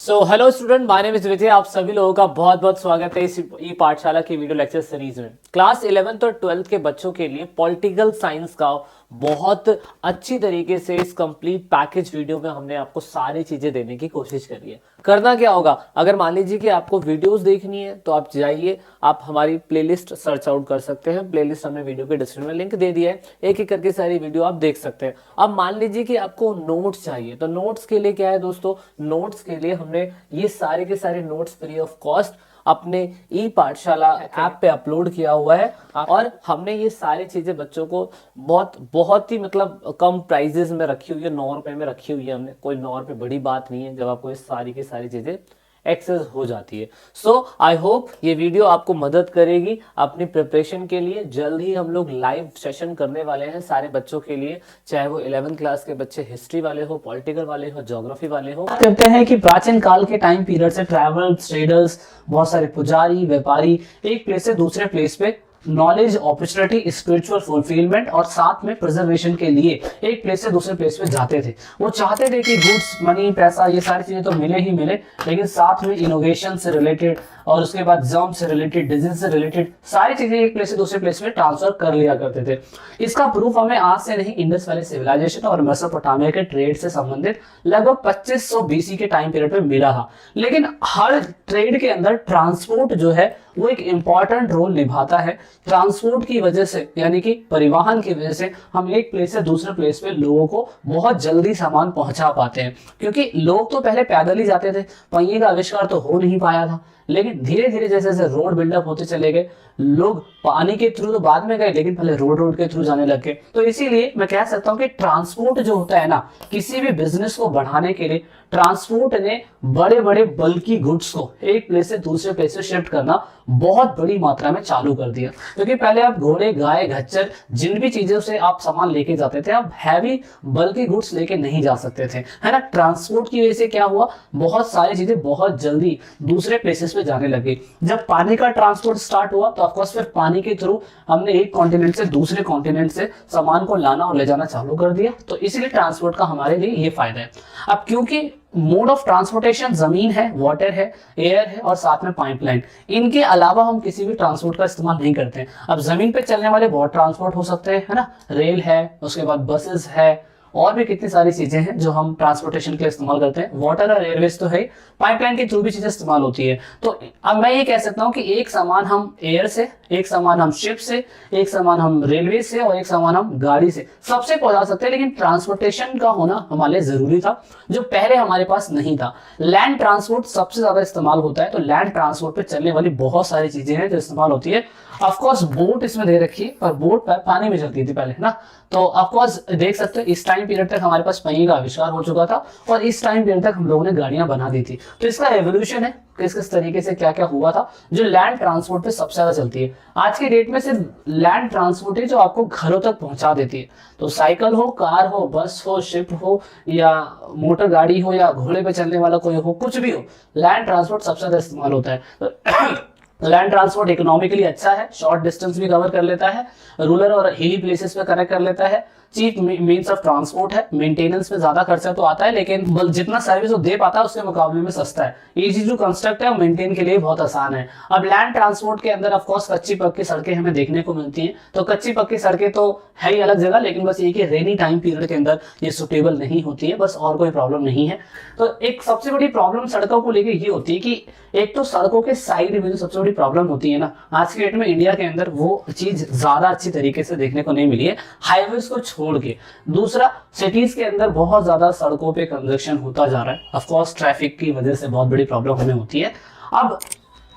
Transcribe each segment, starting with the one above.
So hello student, my name is Vijay. आप सभी लोगों का बहुत बहुत स्वागत है इस ई पाठशाला की वीडियो लेक्चर सीरीज में। क्लास 11th और 12th के बच्चों के लिए पॉलिटिकल साइंस का बहुत अच्छी तरीके से इस कंप्लीट पैकेज वीडियो में हमने आपको सारी चीजें देने की कोशिश करी है। करना क्या होगा, अगर मान लीजिए कि आपको वीडियोस देखनी है तो आप जाइए, आप हमारी प्लेलिस्ट सर्च आउट कर सकते हैं। प्लेलिस्ट हमने वीडियो के डिस्क्रिप्शन में लिंक दे दिया है, एक एक करके सारी वीडियो आप देख सकते हैं। अब मान लीजिए कि आपको नोट्स चाहिए, तो नोट्स के लिए क्या है दोस्तों, नोट्स के लिए हमने ये सारे के सारे नोट्स फ्री ऑफ कॉस्ट अपने ई पाठशाला ऐप पे अपलोड किया हुआ है। और हमने ये सारी चीजें बच्चों को बहुत ही मतलब कम प्राइजेस में रखी हुई है, 9 रुपए में रखी हुई है हमने। कोई 9 रुपए बड़ी बात नहीं है जब आपको ये सारी की सारी चीजें एक्सेस हो जाती है। सो आई होप ये वीडियो आपको मदद करेगी अपनी प्रिपरेशन के लिए। जल्द ही हम लोग लाइव सेशन करने वाले हैं सारे बच्चों के लिए, चाहे वो 11th क्लास के बच्चे हिस्ट्री वाले हो, पॉलिटिकल वाले हो, ज्योग्राफी वाले हो। कहते हैं कि प्राचीन काल के टाइम पीरियड से ट्रैवलर्स, ट्रेडर्स, बहुत सारे पुजारी, व्यापारी एक प्लेस से दूसरे प्लेस पे नॉलेज, अपॉर्चुनिटी, स्पिरिचुअल फुलफिलमेंट और साथ में प्रिजर्वेशन के लिए एक प्लेस से दूसरे प्लेस पे जाते थे। वो चाहते थे कि गुड्स, मनी, पैसा, ये सारी चीजें तो मिले ही मिले, लेकिन साथ में इनोवेशन से रिलेटेड और उसके बाद जर्म से रिलेटेड, डिजीज से रिलेटेड सारी चीजें एक प्लेस से दूसरे प्लेस में ट्रांसफर कर लिया करते थे। इसका प्रूफ हमें आज से नहीं, इंडस वैली सिविलाइजेशन और मेसोपोटामिया के ट्रेड से संबंधित लगभग 2500 बीसी के टाइम पीरियड में मिला था। लेकिन हर ट्रेड के अंदर ट्रांसपोर्ट जो है वो एक इंपॉर्टेंट रोल निभाता है। ट्रांसपोर्ट की वजह से, यानी कि परिवहन की वजह से हम एक प्लेस से दूसरे प्लेस पे लोगों को बहुत जल्दी सामान पहुंचा पाते हैं, क्योंकि लोग तो पहले पैदल ही जाते थे, पहिए का आविष्कार तो हो नहीं पाया था। लेकिन धीरे धीरे जैसे जैसे रोड बिल्डअप होते चले गए, लोग पानी के थ्रू तो बाद में गए, लेकिन पहले रोड के थ्रू जाने लग गए। तो इसीलिए मैं कह सकता हूं कि ट्रांसपोर्ट जो होता है ना, किसी भी बिजनेस को बढ़ाने के लिए ट्रांसपोर्ट ने बड़े बड़े बल्कि गुड्स को एक प्लेस से दूसरे प्लेस से शिफ्ट करना बहुत बड़ी मात्रा में चालू कर दिया। क्योंकि पहले आप घोड़े, गाय, खच्चर, जिन भी चीजों से आप सामान लेके जाते थे, आप हैवी बल्कि गुड्स लेके नहीं जा सकते थे, है ना। ट्रांसपोर्ट की वजह से क्या हुआ, बहुत सारी चीजें बहुत जल्दी दूसरे प्लेसेस पे जाने लगी। जब पानी का ट्रांसपोर्ट स्टार्ट हुआ तो ऑफकोर्स फिर पानी के थ्रू हमने एक कॉन्टिनेंट से दूसरे कॉन्टिनेंट से सामान को लाना और ले जाना चालू कर दिया। तो इसीलिए ट्रांसपोर्ट का हमारे लिए ये फायदा है। अब क्योंकि मोड ऑफ ट्रांसपोर्टेशन जमीन है, वाटर है, एयर है और साथ में पाइपलाइन, इनके अलावा हम किसी भी ट्रांसपोर्ट का इस्तेमाल नहीं करते हैं। अब जमीन पे चलने वाले बहुत ट्रांसपोर्ट हो सकते हैं, है ना, रेल है, उसके बाद बसेस है, और भी कितनी सारी चीजें हैं जो हम ट्रांसपोर्टेशन के लिए इस्तेमाल करते हैं। वाटर और एयरवेज तो है, पाइपलाइन के थ्रू भी चीजें इस्तेमाल होती है। तो अब मैं ये कह सकता हूँ कि एक सामान हम एयर से, एक सामान हम शिप से, एक सामान हम रेलवे से और एक सामान हम गाड़ी से सबसे पहुंचा सकते हैं। लेकिन ट्रांसपोर्टेशन का होना हमारे लिए जरूरी था, जो पहले हमारे पास नहीं था। लैंड ट्रांसपोर्ट सबसे ज्यादा इस्तेमाल होता है, तो लैंड ट्रांसपोर्ट पे चलने वाली बहुत सारी चीजें हैं जो इस्तेमाल होती है। ऑफकोर्स बोट इसमें दे रखी है, और बोट पानी में चलती थी पहले, है ना। तो ऑफकोर्स देख सकते हो इस टाइम पीरियड तक हमारे पास पहिए का आविष्कार हो चुका था, और इस टाइम पीरियड तक हम लोगों ने गाड़ियां बना दी थी। तो इसका एवोल्यूशन है, किस किस तरीके से क्या क्या हुआ था, जो लैंड ट्रांसपोर्ट पे सबसे ज्यादा चलती है। आज के डेट में सिर्फ लैंड ट्रांसपोर्ट है जो आपको घरों तक पहुंचा देती है। तो साइकिल हो, कार हो, बस हो, शिप हो, या मोटर गाड़ी हो, या घोड़े पे चलने वाला कोई हो, कुछ भी हो, लैंड ट्रांसपोर्ट सबसे ज्यादा इस्तेमाल होता है। तो लैंड ट्रांसपोर्ट इकोनॉमिकली अच्छा है, शॉर्ट डिस्टेंस भी कवर कर लेता है, रूरल और हिली प्लेसेस पे कनेक्ट कर लेता है, चीप मीन्स ऑफ ट्रांसपोर्ट है, मेंटेनेंस में ज्यादा खर्चा तो आता है, लेकिन जितना सर्विस वो दे पाता है उसके मुकाबले में सस्ता है। ये चीज जो कंस्ट्रक्ट है वो मेंटेन के लिए बहुत आसान है। अब लैंड ट्रांसपोर्ट के अंदर ऑफकोर्स कच्ची पक्की सड़कें हमें देखने को मिलती हैं। तो कच्ची पक्की सड़कें तो है ही अलग जगह, लेकिन बस ये कि रेनी टाइम पीरियड के अंदर ये सुटेबल नहीं होती है, बस और कोई प्रॉब्लम नहीं है। तो एक सबसे बड़ी प्रॉब्लम सड़कों को लेकर ये होती है कि एक तो सड़कों के साइड में जो सबसे बड़ी प्रॉब्लम होती है ना, आज के डेट में इंडिया के अंदर वो चीज ज्यादा अच्छी तरीके से देखने को नहीं मिली है, हाईवेज को छोड़ के। दूसरा, सिटीज के अंदर बहुत ज्यादा सड़कों पे कंजक्शन होता जा रहा है, ऑफ कोर्स ट्रैफिक की वजह से बहुत बड़ी प्रॉब्लम हमें होती है। अब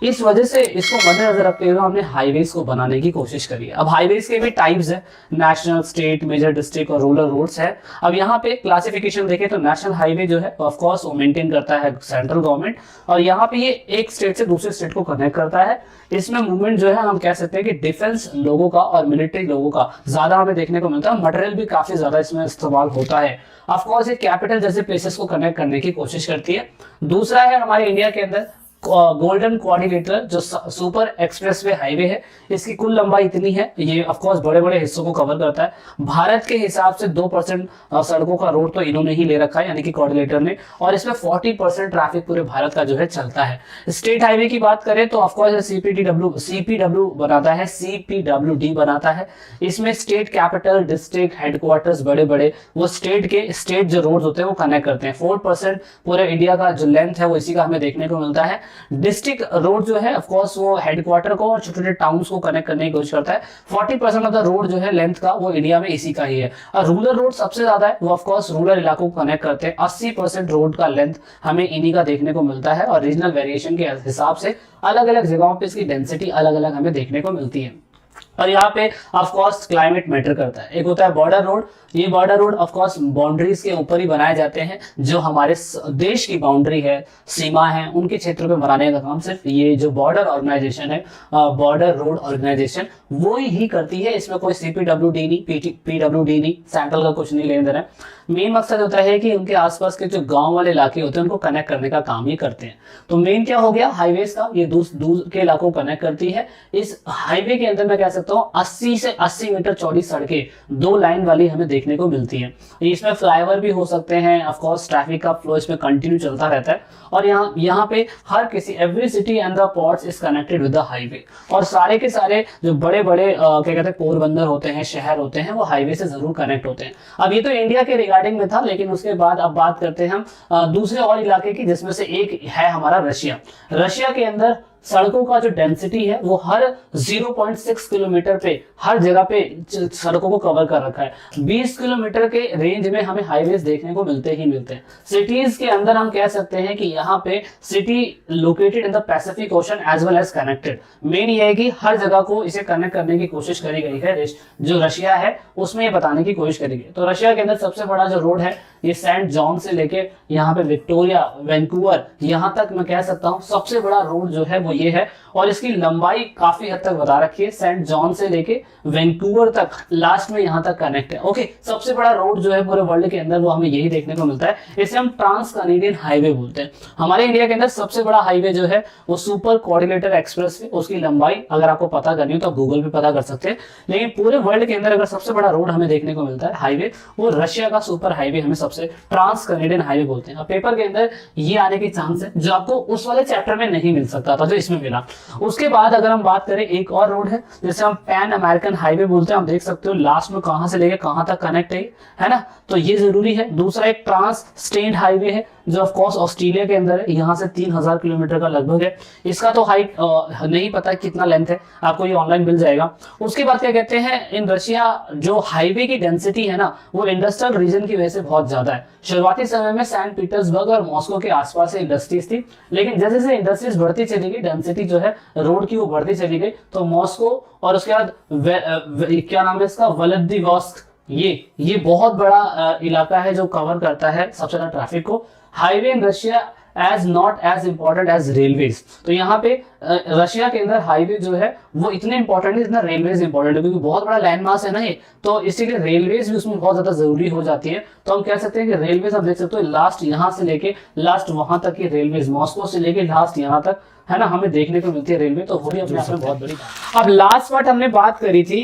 इस वजह से इसको मद्देनजर रखते हुए हमने हाईवेज को बनाने की कोशिश करी है। अब हाईवेज के भी टाइप्स है, नेशनल, स्टेट, मेजर, डिस्ट्रिक्ट और रूरल रोड्स है। अब यहाँ पे क्लासिफिकेशन देखें तो नेशनल हाईवे जो है ऑफ कोर्स वो मेंटेन करता है सेंट्रल गवर्नमेंट, और यहाँ पे ये एक स्टेट से दूसरे स्टेट को कनेक्ट करता है। इसमें मूवमेंट जो है हम कह सकते हैं कि डिफेंस लोगों का और मिलिट्री लोगों का ज्यादा हमें देखने को मिलता है। मटेरियल भी काफी ज्यादा इसमें इस्तेमाल होता है। ऑफ कोर्स ये कैपिटल जैसे प्लेसेस को कनेक्ट करने की कोशिश करती है। दूसरा है हमारे इंडिया के अंदर गोल्डन क्वाड्रिलेटरल जो सुपर एक्सप्रेसवे हाईवे है, इसकी कुल लंबाई इतनी है, ये ऑफ कोर्स बड़े बड़े हिस्सों को कवर करता है। भारत के हिसाब से 2% सड़कों का रोड तो इन्होंने ही ले रखा है, यानी कि कोऑर्डिनेटर ने, और इसमें 40% ट्रैफिक पूरे भारत का जो है चलता है। स्टेट हाईवे की बात करें तो ऑफ कोर्स सीपीडब्ल्यू बनाता है, सीपीडब्ल्यूडी बनाता है। इसमें स्टेट कैपिटल, डिस्ट्रिक्ट हेडक्वार्टर्स, बड़े बड़े वो स्टेट जो रोड होते हैं वो कनेक्ट करते हैं। 4% पूरे इंडिया का जो लेंथ है वो इसी का हमें देखने को मिलता है। डिस्ट्रिक्ट रोड जो है ऑफ कोर्स वो हेडक्वार्टर को और छोटे छोटे टाउन्स को कनेक्ट करने की कोशिश करता है। 40% ऑफ द रोड जो है लेंथ का वो इंडिया में इसी का ही है। और रूरल रोड सबसे ज्यादा है, वो ऑफ कोर्स रूरल इलाकों को कनेक्ट करते हैं। 80% रोड का लेंथ हमें इन्हीं का देखने को मिलता है, और रीजनल वेरिएशन के हिसाब से अलग अलग जगहों पे इसकी डेंसिटी अलग अलग हमें देखने को मिलती है। और यहाँ पे ऑफ कोर्स क्लाइमेट मैटर करता है। एक होता है बॉर्डर रोड, ये border road of course boundaries के ऊपर ही बनाए जाते हैं। जो हमारे देश की बाउंड्री है, सीमा है, उनके क्षेत्र पे बनाने का काम सिर्फ ये जो बॉर्डर ऑर्गेनाइजेशन है, बॉर्डर रोड ऑर्गेनाइजेशन, वो ही करती है। इसमें कोई सीपीडब्ल्यूडी नहीं, पीडब्ल्यूडी नहीं, सेंट्रल का कुछ नहीं लेने देना है। मेन मकसद होता है कि उनके आसपास के जो गांव वाले इलाके होते हैं उनको कनेक्ट करने का काम ही करते हैं। तो मेन क्या हो गया हाईवेज का, ये दूर के इलाकों को कनेक्ट करती है। इस हाईवे के अंदर मैं कह सकता हूँ 80 से 80 मीटर चौड़ी सड़कें 2 लाइन वाली हमें देखने को मिलती है। इसमें फ्लाईओवर भी हो सकते हैं, ऑफ कोर्स ट्रैफिक का फ्लो इसमें कंटिन्यू चलता रहता है। और यहाँ पे हर किसी every city and the ports is connected with the highway. और सारे के सारे जो बड़े बड़े क्या कहते हैं पोरबंदर होते हैं, शहर होते हैं, वो हाईवे से जरूर कनेक्ट होते हैं। अब ये तो इंडिया के रिगार्डिंग में था, लेकिन उसके बाद अब बात करते हैं हम दूसरे और इलाके की, जिसमें से एक है हमारा रशिया। रशिया के अंदर सड़कों का जो डेंसिटी है वो हर 0.6 किलोमीटर पे हर जगह पे सड़कों को कवर कर रखा है। 20 किलोमीटर के रेंज में हमें हाईवेज देखने को मिलते ही मिलते हैं। सिटीज के अंदर हम कह सकते हैं कि यहाँ पे city located in the Pacific Ocean as well as connected. Main ये है कि हर जगह को इसे कनेक्ट करने की कोशिश करी गई है। जो रशिया है उसमें ये बताने की कोशिश करी गई। तो रशिया के अंदर सबसे बड़ा जो रोड है ये सेंट जॉन से लेके यहाँ पे विक्टोरिया, वैंकूवर, यहाँ तक मैं कह सकता हूँ सबसे बड़ा रोड जो है वो ये है। और इसकी लंबाई काफी हद तक बता रखी है, सेंट जॉन से लेके वैंकूवर तक लास्ट में यहाँ तक कनेक्ट है। ओके, सबसे बड़ा रोड जो है पूरे वर्ल्ड के अंदर वो हमें यही देखने को मिलता है। इसे हम ट्रांस कैनेडियन हाईवे बोलते हैं। हमारे इंडिया के अंदर सबसे बड़ा हाईवे जो है वो सुपर क्वाड्रिलेटरल एक्सप्रेसवे, उसकी लंबाई अगर आपको पता करनी हो तो गूगल पे पता कर सकते हैं। लेकिन पूरे वर्ल्ड के अंदर अगर सबसे बड़ा रोड हमें देखने को मिलता है हाईवे, वो रशिया का सुपर हाईवे हमें सबसे ट्रांस कैनेडियन हाईवे बोलते हैं। अब पेपर के अंदर ये आने की चांस है जो आपको उस वाले चैप्टर में नहीं मिल सकता था जो इसमें मिला। उसके बाद अगर हम बात करें एक और रोड है जिसे हम पैन अमेरिकन हाईवे बोलते हैं। आप देख सकते हो लास्ट में कहां से लेके कहां तक कनेक्ट है ना, तो ये जरूरी है। दूसरा एक ट्रांस स्टेट हाईवे है जो ऑफ कोर्स ऑस्ट्रेलिया के अंदर है, यहाँ से 3000 किलोमीटर का लगभग है। इसका तो हाइट नहीं पता कितना लेंथ है, आपको ये ऑनलाइन मिल जाएगा। उसके बाद क्या कहते हैं, इन रशिया जो हाईवे की डेंसिटी है ना वो इंडस्ट्रियल रीजन की वजह से बहुत ज्यादा है। शुरुआती समय में सैंट पीटर्सबर्ग और मॉस्को के आसपास से इंडस्ट्रीज थी, लेकिन जैसे जैसे इंडस्ट्रीज बढ़ती चली गई, डेंसिटी जो है रोड की वो बढ़ती चली गई, तो मॉस्को और उसके बाद क्या नाम है इसका, व्लादिवोस्टोक, ये बहुत बड़ा इलाका है जो कवर करता है सबसे ज्यादा ट्रैफिक को। Highway in Russia as not as important as railways. तो यहाँ पे रशिया के अंदर हाईवे जो है वो इतने इंपॉर्टेंट है जितना रेलवेज इंपॉर्टेंट है, क्योंकि बहुत बड़ा लैंड मास है ना ये, तो इसीलिए रेलवेज भी उसमें बहुत ज्यादा जरूरी हो जाती है। तो हम कह सकते हैं कि रेलवेज आप देख सकते हो लास्ट यहाँ से लेके लास्ट वहां तक की रेलवेज, मॉस्को से लेके लास्ट यहाँ तक है ना, हमें देखने को मिलती है रेलवे। तो वो भी अपने आप में बहुत बड़ी बात। अब लास्ट पार्ट हमने बात करी थी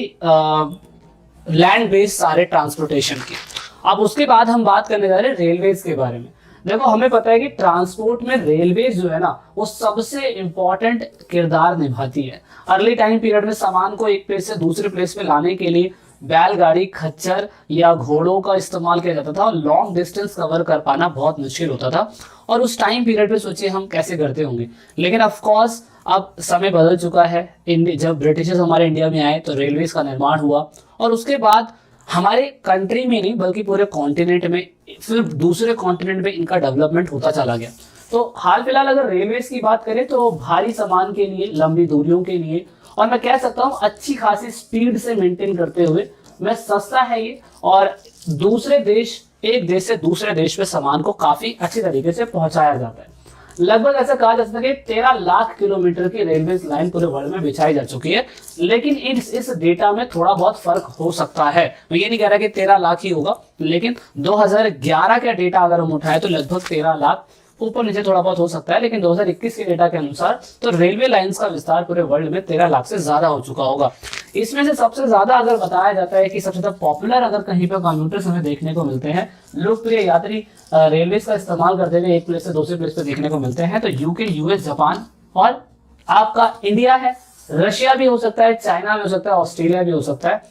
लैंड बेस्ड सारे ट्रांसपोर्टेशन की। अब उसके बाद हम बात करने जा रहे हैं रेलवेज के बारे में। देखो हमें पता है कि ट्रांसपोर्ट में रेलवेज जो है ना वो सबसे इंपॉर्टेंट किरदार निभाती है। अर्ली टाइम पीरियड में सामान को एक प्लेस से दूसरे प्लेस पे लाने के लिए बैलगाड़ी, खच्चर या घोड़ों का इस्तेमाल किया जाता था। लॉन्ग डिस्टेंस कवर कर पाना बहुत मुश्किल होता था, और उस टाइम पीरियड पे सोचिए हम कैसे करते होंगे। लेकिन ऑफ कोर्स अब समय बदल चुका है। जब ब्रिटिशर्स हमारे इंडिया में आए तो रेलवेज का निर्माण हुआ, और उसके बाद हमारे कंट्री में नहीं बल्कि पूरे कॉन्टिनेंट में, फिर दूसरे कॉन्टिनेंट में इनका डेवलपमेंट होता चला गया। तो हाल फिलहाल अगर रेलवेज की बात करें तो भारी सामान के लिए, लंबी दूरियों के लिए, और मैं कह सकता हूँ अच्छी खासी स्पीड से मेंटेन करते हुए मैं सस्ता है ये, और दूसरे देश, एक देश से दूसरे देश में सामान को काफी अच्छी तरीके से पहुंचाया जाता है। लगभग ऐसा कहा जा सकता है कि 13 लाख किलोमीटर की रेलवे लाइन पूरे वर्ल्ड में बिछाई जा चुकी है। लेकिन इस डेटा में थोड़ा बहुत फर्क हो सकता है। मैं ये नहीं कह रहा कि 13 लाख ही होगा, लेकिन 2011 का डेटा अगर हम उठाए तो लगभग 13 लाख ऊपर नीचे थोड़ा बहुत हो सकता है, लेकिन 2021 के डेटा के अनुसार तो रेलवे लाइंस का विस्तार पूरे वर्ल्ड में 13 लाख से ज्यादा हो चुका होगा। इसमें से सबसे ज्यादा अगर बताया जाता है कि सबसे ज्यादा पॉपुलर अगर कहीं पे कंप्यूटर्स हमें देखने को मिलते हैं, लोकप्रिय यात्री रेलवे का इस्तेमाल करते हुए एक प्लेस से दूसरे प्लेस पे देखने को मिलते हैं, तो यूके, यूएस, जापान और आपका इंडिया है, रशिया भी हो सकता है, चाइना भी हो सकता है, ऑस्ट्रेलिया भी हो सकता है,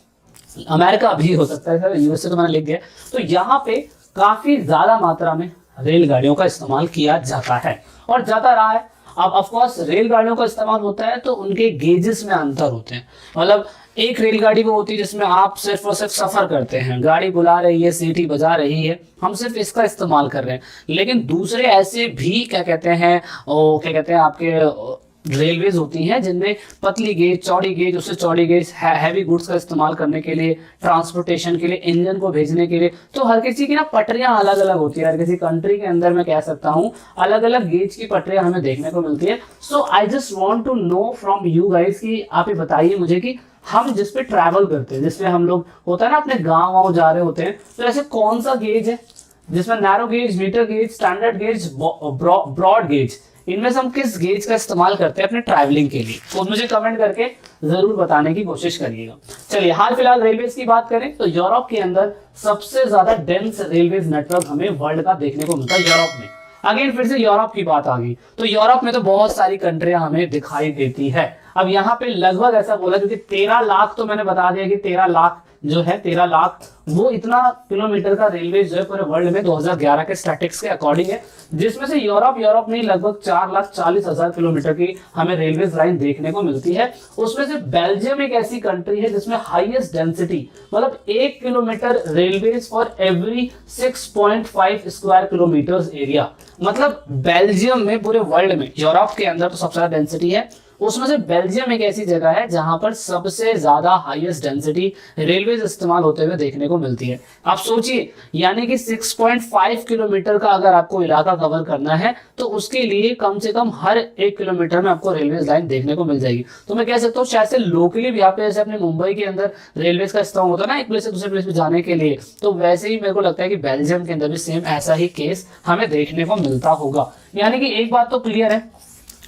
अमेरिका भी हो सकता है, सर यूएसए तो मैंने लिख दिया। तो यहाँ पे काफी ज्यादा मात्रा में रेलगाड़ियों का इस्तेमाल किया जाता है और जाता रहा है। अब ऑफ कोर्स रेलगाड़ियों का इस्तेमाल होता है तो उनके गेजेस में अंतर होते हैं। मतलब एक रेलगाड़ी वो होती है जिसमें आप सिर्फ और सिर्फ सफर करते हैं, गाड़ी बुला रही है, सीटी बजा रही है, हम सिर्फ इसका इस्तेमाल कर रहे हैं। लेकिन दूसरे ऐसे भी क्या कहते हैं आपके रेलवेज होती हैं जिनमें पतली गेज, चौड़ी गेज, उससे चौड़ी गेज, हैवी गुड्स का इस्तेमाल करने के लिए, ट्रांसपोर्टेशन के लिए, इंजन को भेजने के लिए। तो हर किसी की ना पटरियां अलग अलग होती है, हर किसी कंट्री के अंदर मैं कह सकता हूँ अलग अलग गेज की पटरियां हमें देखने को मिलती है। So I just want to know from you guys कि आप ये बताइए मुझे कि हम जिस पे ट्रैवल करते हैं, जिसपे हम लोग होता है ना अपने गाँव जा रहे होते हैं, तो ऐसे कौन सा गेज है जिसमें narrow gauge, metre gauge, standard gauge, broad gauge, इनमें से हम किस गेज का इस्तेमाल करते हैं अपने ट्रैवलिंग के लिए? तो मुझे कमेंट करके जरूर बताने की कोशिश करिएगा। चलिए हाल फिलहाल रेलवेज की बात करें तो यूरोप के अंदर सबसे ज्यादा डेंस रेलवेज नेटवर्क हमें वर्ल्ड का देखने को मिलता है यूरोप में। अगेन फिर से यूरोप की बात आ गई तो यूरोप में तो बहुत सारी कंट्रियां हमें दिखाई देती है। अब यहाँ पे लगभग ऐसा बोला क्योंकि 13 लाख तो मैंने बता दिया कि 13 लाख जो है 13 लाख वो इतना किलोमीटर का रेलवे जो है पूरे वर्ल्ड में 2011 के स्टैटिस्टिक्स के अकॉर्डिंग है, जिसमें से यूरोप में लगभग 4,40,000 किलोमीटर की हमें रेलवे लाइन देखने को मिलती है। उसमें से बेल्जियम एक ऐसी कंट्री है जिसमें हाईएस्ट डेंसिटी, मतलब 1 kilometre railway for every 6.5 square kilometre area. मतलब बेल्जियम में पूरे वर्ल्ड में, यूरोप के अंदर तो सबसे ज्यादा डेंसिटी है, उसमें से बेल्जियम एक ऐसी जगह है जहां पर सबसे ज्यादा हाईएस्ट डेंसिटी रेलवे इस्तेमाल होते हुए देखने को मिलती है। आप सोचिए, यानी कि 6.5 किलोमीटर का अगर आपको इलाका कवर करना है तो उसके लिए कम से कम हर 1 किलोमीटर में आपको रेलवे लाइन देखने को मिल जाएगी। तो मैं कह सकता हूँ शायद से लोकली भी यहाँ पे जैसे अपने मुंबई के अंदर रेलवे का इस्तेमाल होता है ना एक प्लेस से दूसरे प्लेस पे जाने के लिए, तो वैसे ही मेरे को लगता है कि बेल्जियम के अंदर भी सेम ऐसा ही केस हमें देखने को मिलता होगा। यानी कि एक बात तो क्लियर है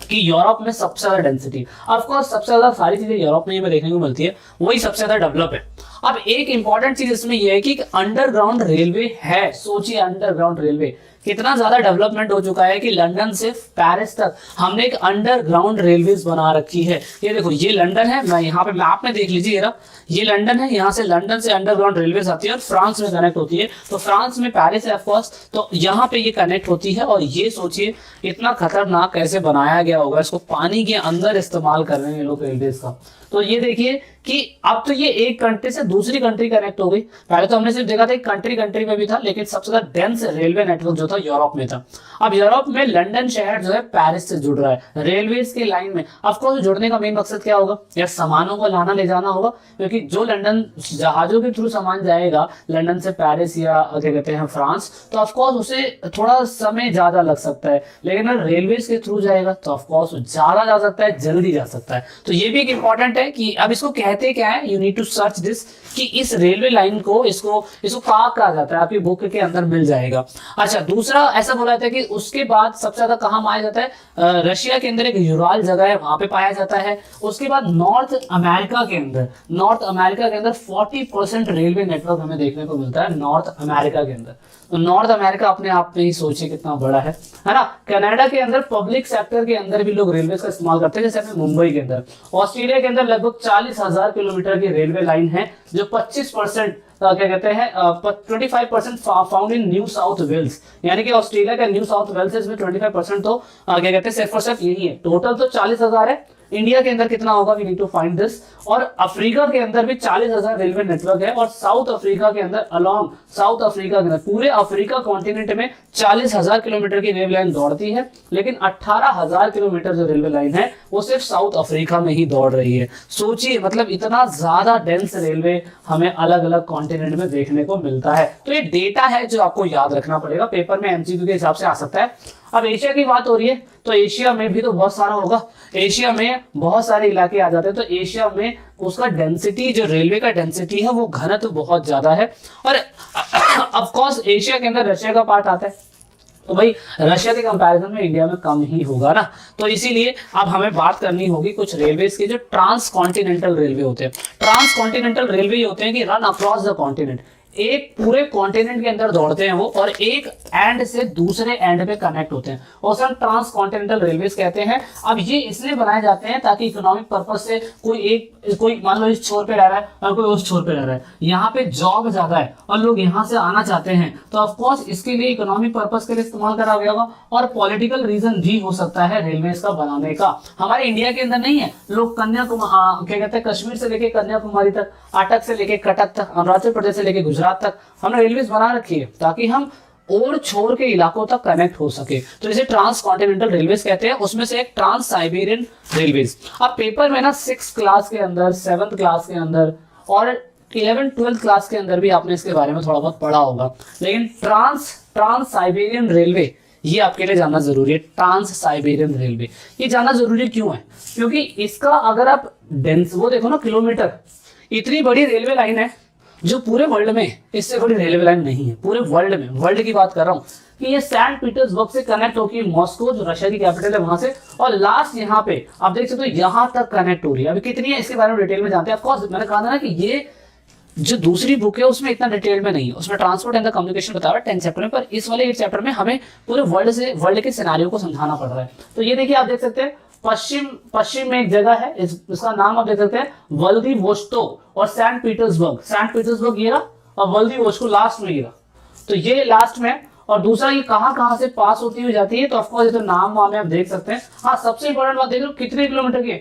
कि यूरोप में सबसे ज्यादा डेंसिटी, ऑफ कोर्स सबसे ज्यादा सारी चीजें यूरोप में हमें देखने को मिलती है, वही सबसे ज्यादा डेवलप है। अब एक इंपॉर्टेंट चीज इसमें यह है कि अंडरग्राउंड रेलवे है। सोचिए अंडरग्राउंड रेलवे कितना ज्यादा डेवलपमेंट हो चुका है कि लंदन से पेरिस तक हमने एक अंडरग्राउंड रेलवेज बना रखी है। ये देखो, ये लंदन है, मैं यहाँ पे मैप में देख लीजिए, ये लंदन है, यहाँ से लंदन से अंडरग्राउंड रेलवेज आती है और फ्रांस में कनेक्ट होती है। तो फ्रांस में पेरिस है ऑफ कोर्स, तो यहाँ पे ये कनेक्ट होती है। और ये सोचिए इतना खतरनाक कैसे बनाया गया होगा, इसको पानी के अंदर इस्तेमाल कर रहे हैं लोग रेलवेज का। तो ये देखिए कि अब तो ये एक कंट्री से दूसरी कंट्री कनेक्ट हो गई। पहले तो हमने सिर्फ देखा था कंट्री में भी था, लेकिन सबसे ज्यादा डेंस रेलवे नेटवर्क जो था यूरोप में था। अब यूरोप में लंदन शहर जो है पेरिस से जुड़ रहा है रेलवेज की लाइन में। ऑफ कोर्स जुड़ने का मेन मकसद क्या होगा, या सामानों को लाना ले जाना होगा, क्योंकि जो लंदन जहाजों के थ्रू सामान जाएगा लंदन से पेरिस या क्या कहते हैं फ्रांस, तो ऑफकोर्स उसे थोड़ा समय ज्यादा लग सकता है। लेकिन अगर रेलवेज के थ्रू जाएगा तो ऑफकोर्स ज्यादा जा सकता है, जल्दी जा सकता है। तो ये भी एक इंपॉर्टेंट है कि अब इसको कहते क्या है, you need to search this, कि इस रेलवे लाइन को इसको कहा जाता है, आपकी बुक के अंदर मिल जाएगा। अच्छा, दूसरा ऐसा बोला जाता है कि उसके बाद सबसे ज्यादा कहाँ पाया जाता है, रशिया के अंदर एक यूराल जगह है, वहां पे पाया जाता है। उसके बाद नॉर्थ अमेरिका के अंदर 40% रेलवे नेटवर्क हमें देखने को मिलता है नॉर्थ अमेरिका के अंदर। तो नॉर्थ अमेरिका अपने आप में ही सोचिए कितना बड़ा है ना। कनाडा के अंदर पब्लिक सेक्टर के अंदर भी लोग रेलवे का इस्तेमाल करते हैं, जैसे अपने मुंबई के अंदर। ऑस्ट्रेलिया के अंदर लगभग 40,000 किलोमीटर की रेलवे लाइन है, जो 25% क्या कहते हैं 25% found in New South Wales. यानी कि ऑस्ट्रेलिया का न्यू साउथ वेल्स है, इसमें 25% तो क्या कहते हैं सिर्फ और सिर्फ यही है। टोटल तो 40,000 है। इंडिया के अंदर कितना होगा, we need to find this. और अफ्रीका के अंदर भी 40,000 रेलवे नेटवर्क है। और साउथ अफ्रीका के अंदर साउथ अफ्रीका के अंदर पूरे अफ्रीका कॉन्टिनेंट में 40,000 किलोमीटर की रेलवे लाइन दौड़ती है, लेकिन 18,000 किलोमीटर जो रेलवे लाइन है वो सिर्फ साउथ अफ्रीका में ही दौड़ रही है। सोचिए, मतलब इतना ज्यादा डेंस रेलवे हमें अलग अलग कॉन्टिनेंट में देखने को मिलता है। तो ये डेटा है जो आपको याद रखना पड़ेगा, पेपर में एमसीक्यू के हिसाब से आ सकता है। अब एशिया की बात हो रही है तो एशिया में भी तो बहुत सारा होगा, एशिया में बहुत सारे इलाके आ जाते हैं। तो एशिया में उसका डेंसिटी, जो रेलवे का डेंसिटी है वो घनत्व बहुत ज्यादा है। और ऑफ कोर्स एशिया के अंदर रशिया का पार्ट आता है। तो भाई रशिया के कंपैरिजन में इंडिया में कम ही होगा ना। तो इसीलिए अब हमें बात करनी होगी कुछ रेलवेज की जो ट्रांस कॉन्टिनेंटल रेलवे होते हैं। ट्रांस कॉन्टिनेंटल रेलवे ये होते हैं कि रन अक्रॉस द कॉन्टिनेंट, एक पूरे कॉन्टिनेंट के अंदर दौड़ते हैं वो और एक एंड से दूसरे एंड पे कनेक्ट होते हैं और सर ट्रांस कॉन्टिनेंटल रेलवेज कहते हैं। अब ये इसलिए बनाए जाते हैं ताकि इकोनॉमिक पर्पज से कोई मान लो इस छोर पे रह रहा है और कोई उस छोर पे रह रहा है, यहाँ पे जॉब ज्यादा है और लोग यहाँ से आना चाहते हैं, तो ऑफकोर्स इसके लिए इकोनॉमिक पर्पज के लिए इस्तेमाल करा गया होगा और पॉलिटिकल रीजन भी हो सकता है रेलवेज का बनाने का। हमारे इंडिया के अंदर नहीं है, लोग कन्याकुमारी क्या कहते हैं कश्मीर से लेके कन्याकुमारी तक, अटक से लेके कटक तक, अरुणाचल प्रदेश से लेके गुजरात तक हमने रेलवेज बना रखी है ताकि हम और छोर के इलाकों तक कनेक्ट हो सके। तो इसे ट्रांस कॉन्टिनेंटल रेलवेज कहते हैं। उसमें से एक ट्रांस साइबेरियन रेलवेज। अब पेपर में ना 6 क्लास के अंदर, 7th क्लास के अंदर और 11th-12th क्लास के अंदर भी आपने इसके बारे में थोड़ा बहुत पढ़ा होगा, लेकिन ट्रांस साइबेरियन रेलवे ये आपके लिए जानना जरूरी है। ट्रांस साइबेरियन रेलवे ये जानना जरूरी क्यों है? क्योंकि इसका अगर आप डेंस वो देखो ना किलोमीटर, इतनी बड़ी रेलवे लाइन है जो पूरे वर्ल्ड में इससे बड़ी रेलवे लाइन नहीं है पूरे वर्ल्ड में। वर्ल्ड की बात कर रहा हूँ कि ये सेंट पीटर्सबर्ग से कनेक्ट होगी मॉस्को जो रशिया की कैपिटल है वहां से, और लास्ट यहाँ पे आप देख सकते हो यहाँ तक कनेक्ट हो रही है। अभी कितनी है इसके बारे में डिटेल में जानते हैं। ऑफकोर्स मैंने कहा था ना कि ये जो दूसरी बुक है उसमें इतना डिटेल में नहीं है, उसमें ट्रांसपोर्ट एंड द कम्युनिकेशन बताया 10 चैप्टर में, पर इस वाले 8 चैप्टर में हमें पूरे वर्ल्ड के सिनेरियो को समझाना पड़ रहा है। तो ये देखिए आप देख सकते हैं पश्चिम में एक जगह है, इसका नाम आप देख सकते हैं व्लादिवोस्तोक और सेंट पीटर्सबर्ग ये रहा और व्लादिवोस्तोक लास्ट में ये रहा, तो ये लास्ट में। और दूसरा ये कहां से पास होती हुई जाती है, तो ऑफकोर्स ये तो नाम वाम आप देख सकते हैं। हाँ सबसे इंपॉर्टेंट बात देख लो कितने किलोमीटर की,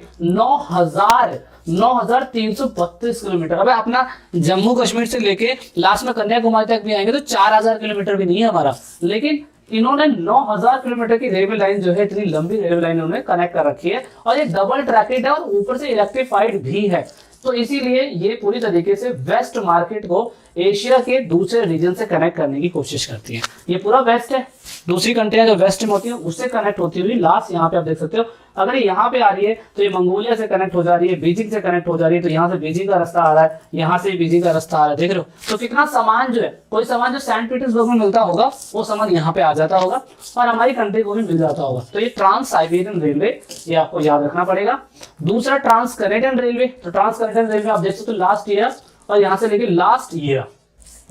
9,332 किलोमीटर। अब अपना जम्मू कश्मीर से लेके लास्ट में कन्याकुमारी तक भी आएंगे तो 4,000 किलोमीटर भी नहीं है हमारा, लेकिन इन्होंने 9,000 किलोमीटर की रेलवे लाइन जो है, इतनी लंबी रेलवे लाइन उन्होंने कनेक्ट कर रखी है और ये डबल ट्रैकेड है और ऊपर से इलेक्ट्रिफाइड भी है। तो इसीलिए ये पूरी तरीके से वेस्ट मार्केट को एशिया के दूसरे रीजन से कनेक्ट करने की कोशिश करती है। ये पूरा वेस्ट है, दूसरी कंट्रियां जो वेस्ट में होती है उससे कनेक्ट होती हुई लास्ट यहाँ पे आप देख सकते हो, अगर ये यहाँ पे आ रही है तो ये मंगोलिया से कनेक्ट हो जा रही है, बीजिंग से कनेक्ट हो जा रही है, तो यहाँ से बीजिंग का रास्ता आ रहा है, यहाँ से बीजिंग का रास्ता आ रहा है, देख रहे हो। तो कितना सामान जो है, कोई सामान जो सेंट पीटर्सबर्ग में मिलता होगा वो सामान यहाँ पे आ जाता होगा और हमारी कंट्री को भी मिल जाता होगा। तो ये ट्रांस साइबेरियन रेलवे ये आपको याद रखना पड़ेगा। दूसरा ट्रांस कैनेडियन रेलवे, तो ट्रांस कैनेडियन रेलवे आप देख सकते हो लास्ट ईयर और यहाँ से लेके लास्ट ईयर,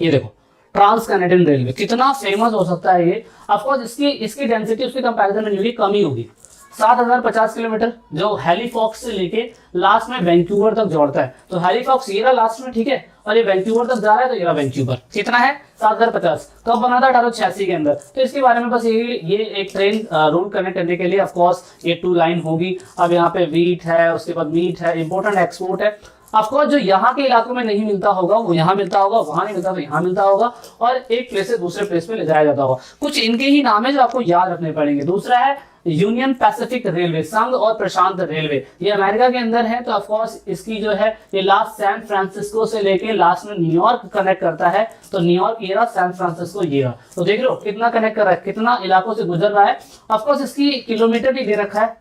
ये देखो ट्रांस कैनेडियन रेलवे कितना फेमस हो सकता है ये। ऑफकोर्स इसकी डेंसिटी उसके कंपैरिजन में नहीं कम ही होगी, 7,050 किलोमीटर जो हैलीफॉक्स से लेके लास्ट में वैंकूवर तक जोड़ता है। तो हैलीफॉक्स ये रहा लास्ट में, ठीक है, और ये वैंकूवर तक जा रहा है, तो ये रहा वैंकूवर। कितना है 7,050। कब बना था 1886 के अंदर। तो इसके बारे में बस ये एक ट्रेन रूट कनेक्ट करने के लिए ऑफकोर्स ये 2 लाइन होगी। अब यहाँ पे व्हीट है, उसके बाद मीट है, इंपोर्टेंट एक्सपोर्ट है। ऑफकोर्स जो यहाँ के इलाकों में नहीं मिलता होगा वो यहाँ मिलता होगा, वहां नहीं मिलता तो यहाँ मिलता होगा और एक प्लेस से दूसरे प्लेस में ले जाया जाता होगा। कुछ इनके ही नाम है जो आपको याद रखने पड़ेंगे। दूसरा है यूनियन पैसिफिक रेलवे, संघ और प्रशांत रेलवे, ये अमेरिका के अंदर है। तो ऑफकोर्स इसकी जो है ये लास्ट सैन फ्रांसिस्को से लेके लास्ट में न्यूयॉर्क कनेक्ट करता है। तो न्यूयॉर्क ये रहा, सैन फ्रांसिस्को ये रहा। तो देख लो कितना कनेक्ट कर रहा है, कितना इलाकों से गुजर रहा है। ऑफकोर्स इसकी किलोमीटर भी दे रखा है,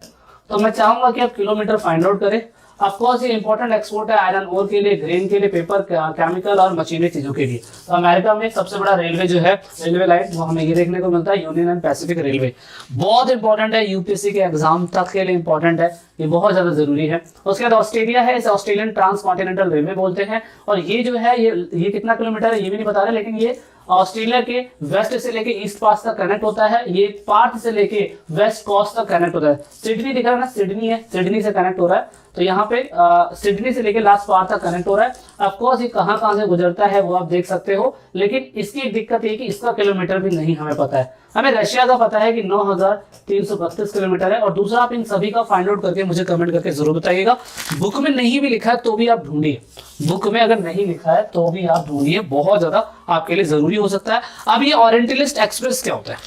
तो मैं चाहूंगा कि आप किलोमीटर फाइंड आउट करें। ऑफकोर्स ये इंपॉर्टेंट एक्सपोर्ट है आयरन ओर के लिए, ग्रेन के लिए, पेपर, केमिकल और मशीनरी चीजों के लिए। तो अमेरिका में सबसे बड़ा रेलवे जो है, रेलवे लाइन, वो हमें ये देखने को मिलता है यूनियन एंड पैसिफिक रेलवे। बहुत इंपॉर्टेंट है, यूपीएससी के एग्जाम तक के लिए इंपॉर्टेंट है, ये बहुत ज्यादा जरूरी है। उसके बाद ऑस्ट्रेलिया है, इसे ऑस्ट्रेलियन ट्रांस कॉन्टिनेंटल रेलवे बोलते हैं। और ये जो है ये कितना किलोमीटर है ये भी नहीं बता रहे, लेकिन ये ऑस्ट्रेलिया के वेस्ट से लेके ईस्ट पास तक कनेक्ट होता है। ये पार्थ से लेके वेस्ट कोस्ट तक कनेक्ट होता है। सिडनी दिख रहा है ना, सिडनी है, सिडनी से कनेक्ट हो रहा है। तो यहाँ पे सिडनी से लेके लास्ट पार्थ तक कनेक्ट हो रहा है। ऑफकोर्स ये कहाँ से गुजरता है वो आप देख सकते हो, लेकिन इसकी एक दिक्कत है कि इसका किलोमीटर भी नहीं हमें पता है। हमें रशिया का पता है कि 9,332 किलोमीटर है। और दूसरा, आप इन सभी का फाइंड आउट करके मुझे कमेंट करके जरूर बताइएगा। बुक में नहीं भी लिखा है तो भी आप ढूंढिए, बुक में अगर नहीं लिखा है तो भी आप ढूंढिए, बहुत ज्यादा आपके लिए जरूरी हो सकता है। अब ये ओरिएंटलिस्ट एक्सप्रेस क्या होता है?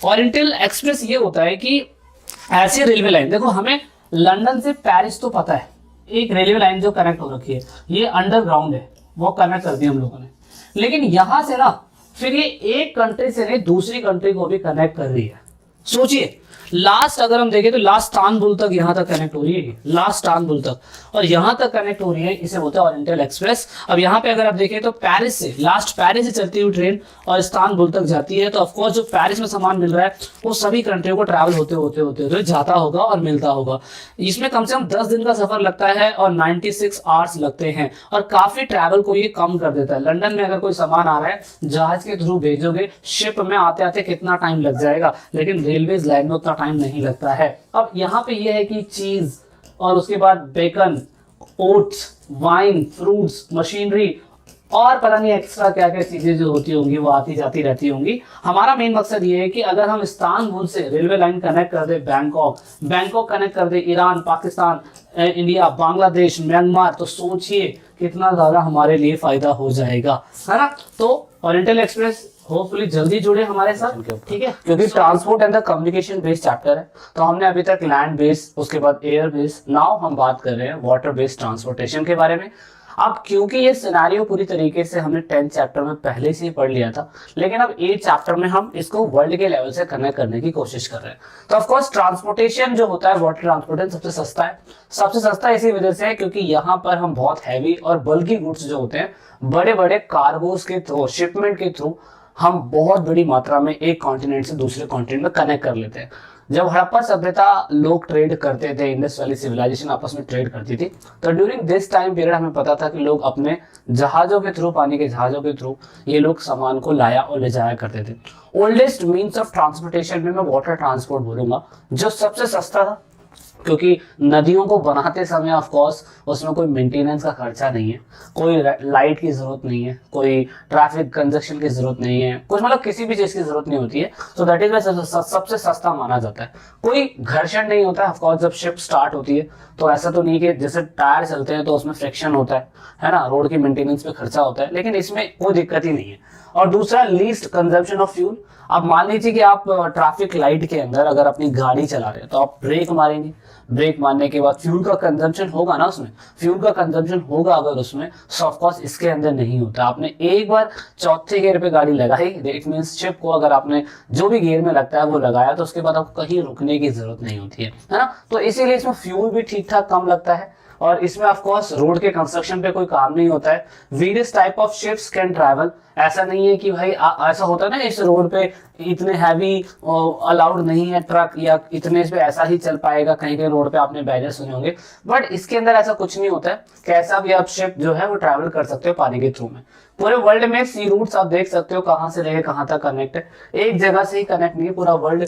ओरिएंटल एक्सप्रेस ये होता है कि ऐसी रेलवे लाइन, देखो हमें लंदन से पेरिस तो पता है, एक रेलवे लाइन जो कनेक्ट हो रखी है, ये अंडरग्राउंड है, वो कनेक्ट कर दिया हम लोगों ने। लेकिन यहां से ना फिर ये एक कंट्री से नहीं दूसरी कंट्री को भी कनेक्ट कर रही है। सोचिए लास्ट अगर हम देखें तो लास्ट इस्तांबुल तक यहाँ तक कनेक्ट हो रही है, लास्ट इस्तांबुल तक, और यहाँ तक कनेक्ट हो रही है, इसे बोलते हैं ओरिएंटल एक्सप्रेस। अब यहाँ पे अगर आप देखें तो पेरिस से, लास्ट पेरिस से चलती हुई ट्रेन और इस्तांबुल तक जाती है, तो ऑफकोर्स जो पेरिस में सामान मिल रहा है वो सभी कंट्रियों को ट्रैवल होते होते होते होते जाता होगा और मिलता होगा। इसमें कम से कम 10 दिन का सफर लगता है और 96 आवर्स लगते हैं, और काफी ट्रैवल को ये कम कर देता है। लंदन में अगर कोई सामान आ रहा है जहाज के थ्रू भेजोगे, शिप में आते आते कितना टाइम लग जाएगा, लेकिन रेलवेज लाइन में उतना टाइम नहीं लगता है। अब यहाँ पे ये है कि चीज और उसके बाद bacon, oats, wine, fruits, machinery और पता नहीं एक्स्ट्रा क्या क्या चीजें जो होती होंगी वो आती जाती रहती होंगी। हमारा मेन मकसद ये है कि अगर हम इस्तांबुल से रेलवे लाइन कनेक्ट कर दे बैंकॉक, बैंकॉक कनेक्ट कर दे Iran, Pakistan, India, Bangladesh, Myanmar, तो सोचिए कितना ज्यादा हमारे लिए फायदा हो जाएगा, है ना। तो ओरिएंटल एक्सप्रेस होपफुली जल्दी जुड़े हमारे साथ, ठीक है, क्योंकि transport and the communication based chapter है। तो हमने अभी तक लैंड बेस्ड, उसके बाद एयर बेस्ड, नाउ हम बात कर रहे हैं वाटर बेस्ड ट्रांसपोर्टेशन के बारे में। अब क्योंकि ये सिनेरियो पूरी तरीके से हमने 10th चैप्टर में पहले से ही पढ़ लिया था, लेकिन अब 8th चैप्टर में हम इसको वर्ल्ड के लेवल से कनेक्ट करने की कोशिश कर रहे हैं। तो ऑफ कोर्स ट्रांसपोर्टेशन जो होता है, वाटर ट्रांसपोर्टेशन सबसे सस्ता है। सबसे सस्ता इसी वजह से है क्योंकि यहाँ पर हम बहुत हैवी और बल्कि गुड्स जो होते हैं, बड़े बड़े कार्गोज के थ्रू, शिपमेंट के थ्रू हम बहुत बड़ी मात्रा में एक कॉन्टिनेंट से दूसरे कॉन्टिनेंट में कनेक्ट कर लेते हैं। जब हड़प्पा सभ्यता लोग ट्रेड करते थे, इंडस वैली सिविलाइजेशन आपस में ट्रेड करती थी, तो ड्यूरिंग दिस टाइम पीरियड हमें पता था कि लोग अपने जहाजों के थ्रू, पानी के जहाजों के थ्रू ये लोग सामान को लाया और ले जाया करते थे। ओल्डेस्ट मीन्स ऑफ ट्रांसपोर्टेशन में मैं वाटर ट्रांसपोर्ट बोलूंगा, जो सबसे सस्ता था, क्योंकि नदियों को बनाते समय ऑफ कोर्स उसमें कोई मेंटेनेंस का खर्चा नहीं है, कोई लाइट की जरूरत नहीं है, कोई ट्रैफिक कंजक्शन की जरूरत नहीं है, कुछ मतलब किसी भी चीज की जरूरत नहीं होती है। सो दैट इज सबसे सस्ता माना जाता है। कोई घर्षण नहीं होता है। ऑफ कोर्स जब शिप स्टार्ट होती है तो ऐसा तो नहीं कि जैसे टायर चलते हैं तो उसमें फ्रिक्शन होता है ना, रोड की मेंटेनेंस पे खर्चा होता है, लेकिन इसमें कोई दिक्कत ही नहीं है। और दूसरा, लीस्ट कंजम्पशन ऑफ फ्यूल। अब मान लीजिए कि आप ट्रैफिक लाइट के अंदर अगर अपनी गाड़ी चला रहे हैं तो आप ब्रेक मारेंगे, ब्रेक मारने के बाद फ्यूल का कंजम्पशन होगा ना, उसमें फ्यूल का कंजम्पशन होगा अगर उसमें, सो ऑफ कोर्स इसके अंदर नहीं होता। आपने एक बार चौथे गियर पे गाड़ी लगाई, इट मींस शिप को अगर आपने जो भी गियर में लगता है वो लगाया, तो उसके बाद आपको कहीं रुकने की जरूरत नहीं होती है ना। तो इसीलिए इसमें फ्यूल भी ठीक ठाक कम लगता है, और इसमें ऑफ कोर्स रोड के कंस्ट्रक्शन पे कोई काम नहीं होता है। Various type of ships can travel. ऐसा नहीं है कि भाई ऐसा होता है ना, इस रोड पे इतने हैवी अलाउड नहीं है ट्रक, या इतने पे ऐसा ही चल पाएगा, कहीं कहीं रोड पे आपने बैनर सुने होंगे, बट इसके अंदर ऐसा कुछ नहीं होता है। कैसा भी आप शिप जो है वो ट्रैवल कर सकते हो पानी के थ्रू में। पूरे वर्ल्ड में सी रूट्स आप देख सकते हो कहाँ से लेके कहाँ तक कनेक्ट है, एक जगह से ही कनेक्ट नहीं है, पूरा वर्ल्ड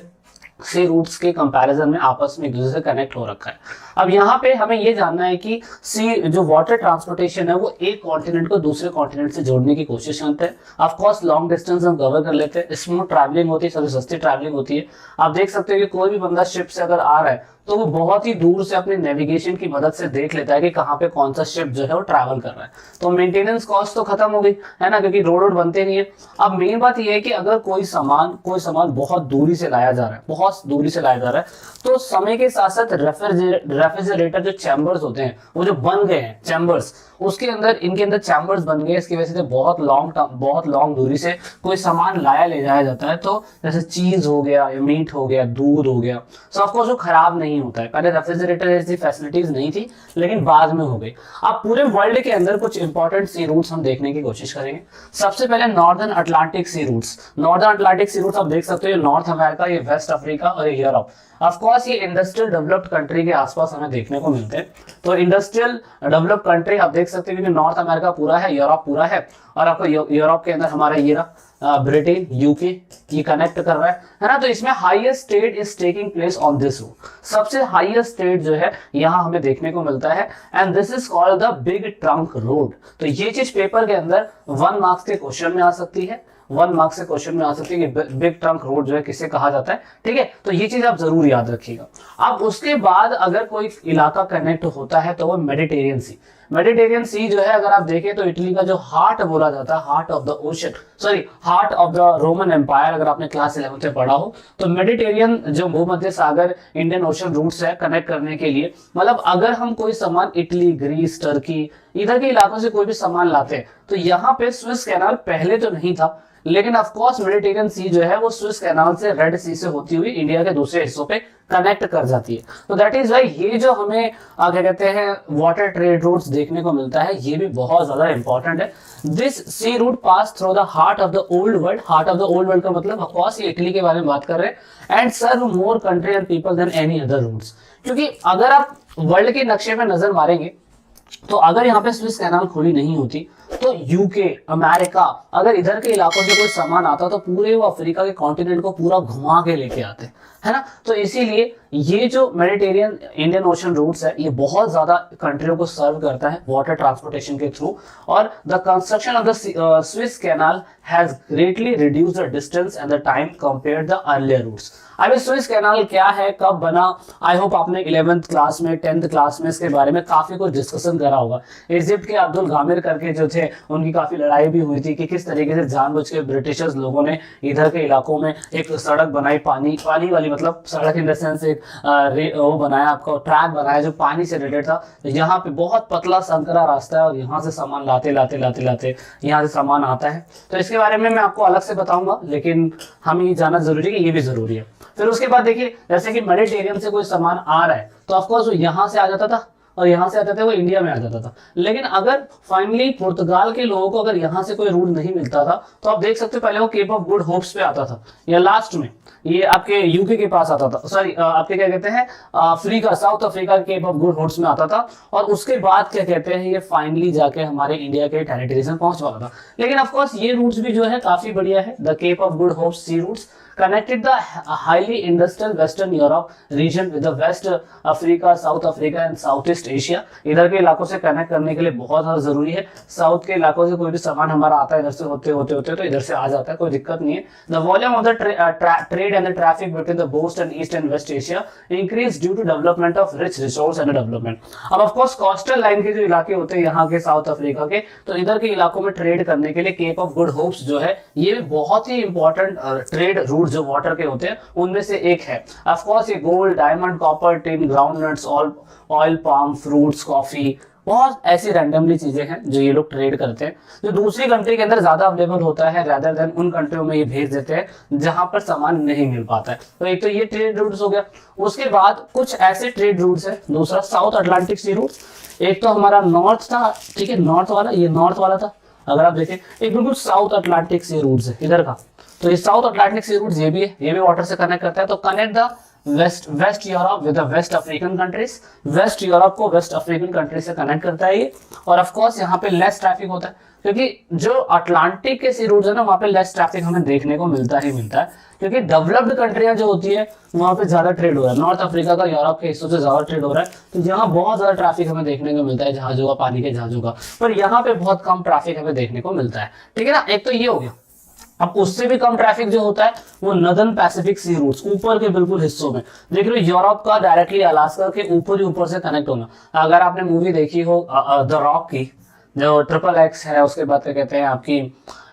सी रूट्स के कंपैरिजन में आपस में एक दूसरे से कनेक्ट हो रखा है। अब यहाँ पे हमें ये जानना है कि सी जो वाटर ट्रांसपोर्टेशन है वो एक कॉन्टिनेंट को दूसरे कॉन्टिनेंट से जोड़ने की कोशिश करते हैं। ऑफ कोर्स लॉन्ग डिस्टेंस हम कवर कर लेते हैं, स्मूथ ट्रैवलिंग होती है, सबसे सस्ती ट्रैवलिंग होती है। आप देख सकते हो कि कोई भी बंदा शिप से अगर आ रहा है तो वो बहुत ही दूर से अपने नेविगेशन की मदद से देख लेता है कि कहाँ पे कौन सा शिप जो है वो ट्रैवल कर रहा है। तो मेंटेनेंस कॉस्ट तो खत्म हो गई है ना, क्योंकि रोड बनते नहीं है। अब मेन बात ये है कि अगर कोई सामान बहुत दूरी से लाया जा रहा है, बहुत दूरी से लाया जा रहा है, तो समय के साथ साथ रेफ्रिजरेटर जो चैम्बर्स होते हैं वो जो बन गए हैं चैम्बर्स, उसके अंदर इनके अंदर चैम्बर्स बन गए, इसकी वजह से बहुत लॉन्ग दूरी से कोई सामान ले जाया जाता है। तो जैसे चीज हो गया या मीट हो गया, दूध हो गया, सो ऑफ कोर्स वो खराब नहीं होता है। पहले रेफ्रिजरेटर जैसी फैसिलिटीज नहीं थी, लेकिन बाद में हो गई। अब पूरे वर्ल्ड के अंदर कुछ इंपॉर्टेंट सी रूट्स हम देखने की कोशिश करेंगे। सबसे पहले northern Atlantic sea routes. Northern Atlantic sea routes आप देख सकते हो, नॉर्थ अमेरिका, ये वेस्ट अफ्रीका और ये यूरोप। ऑफ कोर्स ये इंडस्ट्रियल डेवलप्ड कंट्री के आसपास हमें देखने को मिलते हैं। तो इंडस्ट्रियल डेवलप्ड कंट्री आप देख सकते हैं कि नॉर्थ अमेरिका पूरा है, यूरोप पूरा है, और आपको यूरोप के अंदर हमारा ये ब्रिटेन, यूके ये कनेक्ट कर रहा है ना। तो इसमें highest state is taking place on this route. सबसे हाईएस्ट स्टेट जो है यहाँ हमें देखने को मिलता है, and this is called the big trunk road. तो ये चीज पेपर के अंदर 1 मार्क्स के क्वेश्चन में आ सकती है, 1 मार्क्स से क्वेश्चन में आ सकती है कि बिग ट्रंक रोड जो है किसे कहा जाता है, ठीक है। तो ये चीज आप जरूर याद रखिएगा। अब उसके बाद अगर कोई इलाका कनेक्ट होता है तो वो मेडिटेरियन सी। मेडिटेरियन सी जो है अगर आप देखें तो इटली का जो हार्ट बोला जाता है, heart of the ocean, sorry heart of the Roman Empire, अगर आपने क्लास 11 में पढ़ा हो तो मेडिटेरियन जो भूमध्य सागर इंडियन ओशन रूट्स है कनेक्ट करने के लिए, मतलब अगर हम कोई सामान इटली, ग्रीस, टर्की इधर के इलाकों से कोई भी सामान लाते हैं तो यहाँ पे स्विस कैनाल पहले तो नहीं था, लेकिन ऑफ कोर्स मेडिटेरियन सी जो है वो स्विस कैनाल से रेड सी से होती हुई इंडिया के दूसरे हिस्सों पे कनेक्ट कर जाती है। तो दैट इज वाई ये जो हमें क्या कहते हैं वाटर ट्रेड रूट्स देखने को मिलता है, ये भी बहुत ज्यादा इंपॉर्टेंट है। This sea route pass through the heart of the Old World. Heart of the Old World का मतलब ऑफ कोर्स ये इटली के बारे में बात कर रहे हैं। And serve more country and people than any other routes, क्योंकि अगर आप वर्ल्ड के नक्शे में नजर मारेंगे तो अगर यहाँ पे स्विस कैनाल खुली नहीं होती तो यूके, अमेरिका, अगर इधर के इलाकों से कोई सामान आता तो पूरे वो अफ्रीका के कॉन्टिनेंट को पूरा घुमा के लेके आते, है ना। तो इसीलिए ये जो मेडिटेरियन इंडियन ओशन रूट्स है ये बहुत ज्यादा कंट्रियों को सर्व करता है वाटर ट्रांसपोर्टेशन के थ्रू। और the construction of the Suez Canal has greatly reduced the distance and the time compared the earlier routes. अब स्विस कैनाल क्या है, कब बना, आई होप आपने 11th क्लास में 10th क्लास में इसके बारे में काफी कुछ डिस्कशन करा होगा। इजिप्ट के अब्दुल गामिर करके जो थे उनकी काफी लड़ाई भी हुई थी कि किस तरीके से जानबूझ के ब्रिटिशर्स लोगों ने इधर के इलाकों में एक सड़क बनाई, पानी वाली, मतलब सड़क इन द सेंस एक वो बनाया, आपका ट्रैक बनाया जो पानी से रिलेटेड था। यहाँ पे बहुत पतला संकरा रास्ता है और यहाँ से सामान लाते लाते लाते लाते यहाँ से सामान आता है। तो इसके बारे में मैं आपको अलग से बताऊंगा, लेकिन हमें ये जानना जरूरी है कि ये भी जरूरी है। फिर उसके बाद देखिए जैसे कि मेडिटेरियन से कोई सामान आ रहा है तो ऑफकोर्स वो यहाँ से आ जाता था और यहाँ से आते थे वो इंडिया में आ जाता था। लेकिन अगर फाइनली पुर्तगाल के लोगों को अगर यहाँ से कोई रूट नहीं मिलता था तो आप देख सकते हो पहले वो केप ऑफ गुड होप्स पे आता था, या लास्ट में ये आपके यूके के पास आता था, सॉरी आपके क्या कहते हैं अफ्रीका, साउथ अफ्रीका के केप ऑफ गुड होप्स में आता था। और उसके बाद क्या कहते हैं ये फाइनली जाके हमारे इंडिया के टेरिटरीज में पहुंच वाला था। लेकिन ऑफकोर्स ये रूट्स भी जो है काफी बढ़िया है। The Cape of Good Hopes sea routes connected the highly industrial western Europe region with the West Africa, South Africa and Southeast Asia। इधर के इलाकों से कनेक्ट करने के लिए बहुत ज्यादा जरूरी है। साउथ के इलाकों से कोई भी सामान हमारा आता है इधर से होते होते होते तो इधर से आ जाता है, कोई दिक्कत नहीं है। The volume of the trade and the traffic between the boast and East and West Asia increase due to development of rich resource and development. अब ऑफकोर्स कोस्टल लाइन के जो इलाके होते हैं यहाँ के साउथ अफ्रीका के, तो इधर के इलाकों में ट्रेड करने के लिए केप ऑफ गुड होप्स जो है ये भी बहुत ही इंपॉर्टेंट ट्रेड रूट जो वाटर के होते हैं उनमें से एक है। ऑफ कोर्स ये gold, diamond, copper, tin, groundnuts, oil palm, fruits, coffee, बहुत ऐसी रैंडमली चीजें हैं जो ये लोग ट्रेड करते हैं, जो दूसरी कंट्री के अंदर ज्यादा अवेलेबल होता है रादर देन उन कंट्रियों में ये भेज देते हैं जहां पर सामान नहीं मिल पाता है। तो एक तो ये ट्रेड रूट्स हो गया। उसके बाद कुछ ऐसे ट्रेड रूट्स है, दूसरा साउथ अटलांटिक सी रूट। एक तो हमारा नॉर्थ था, ठीक है, नॉर्थ वाला, ये नॉर्थ वाला था। अगर आप देखें एक बिल्कुल साउथ अटलांटिक सी रूट्स है इधर का, तो ये साउथ अटलांटिक सी रूट्स ये भी है, ये भी वाटर से कनेक्ट करता है। तो connect the waste Europe with the West African countries, West Europe को वेस्ट अफ्रीकन कंट्री से कनेक्ट करता है ये। और ऑफ कोर्स यहाँ पे लेस ट्रैफिक होता है क्योंकि जो अटलांटिक के सी रूट्स है ना वहाँ पे लेस ट्रैफिक हमें देखने को मिलता ही मिलता है, क्योंकि डेवलप्ड कंट्रियां जो होती है वहाँ पे ज्यादा ट्रेड हो रहा है। नॉर्थ अफ्रीका का यूरोप के हिस्सों से ज्यादा ट्रेड हो रहा है, तो यहाँ बहुत ज्यादा ट्रैफिक हमें देखने को मिलता है जहाजों का, पानी के जहाजों का। पर यहाँ पे बहुत कम ट्रैफिक हमें देखने को मिलता है, ठीक है ना। एक तो ये हो गया। अब उससे भी कम ट्रैफिक जो होता है वो नदर्न पैसिफिक सी रूट्स, ऊपर के बिल्कुल हिस्सों में। देख रहे हो यूरोप का डायरेक्टली अलास्का के ऊपर ही ऊपर से कनेक्ट होना। अगर आपने मूवी देखी हो द रॉक की, जो XXX है, उसके बाद क्या कहते हैं आपकी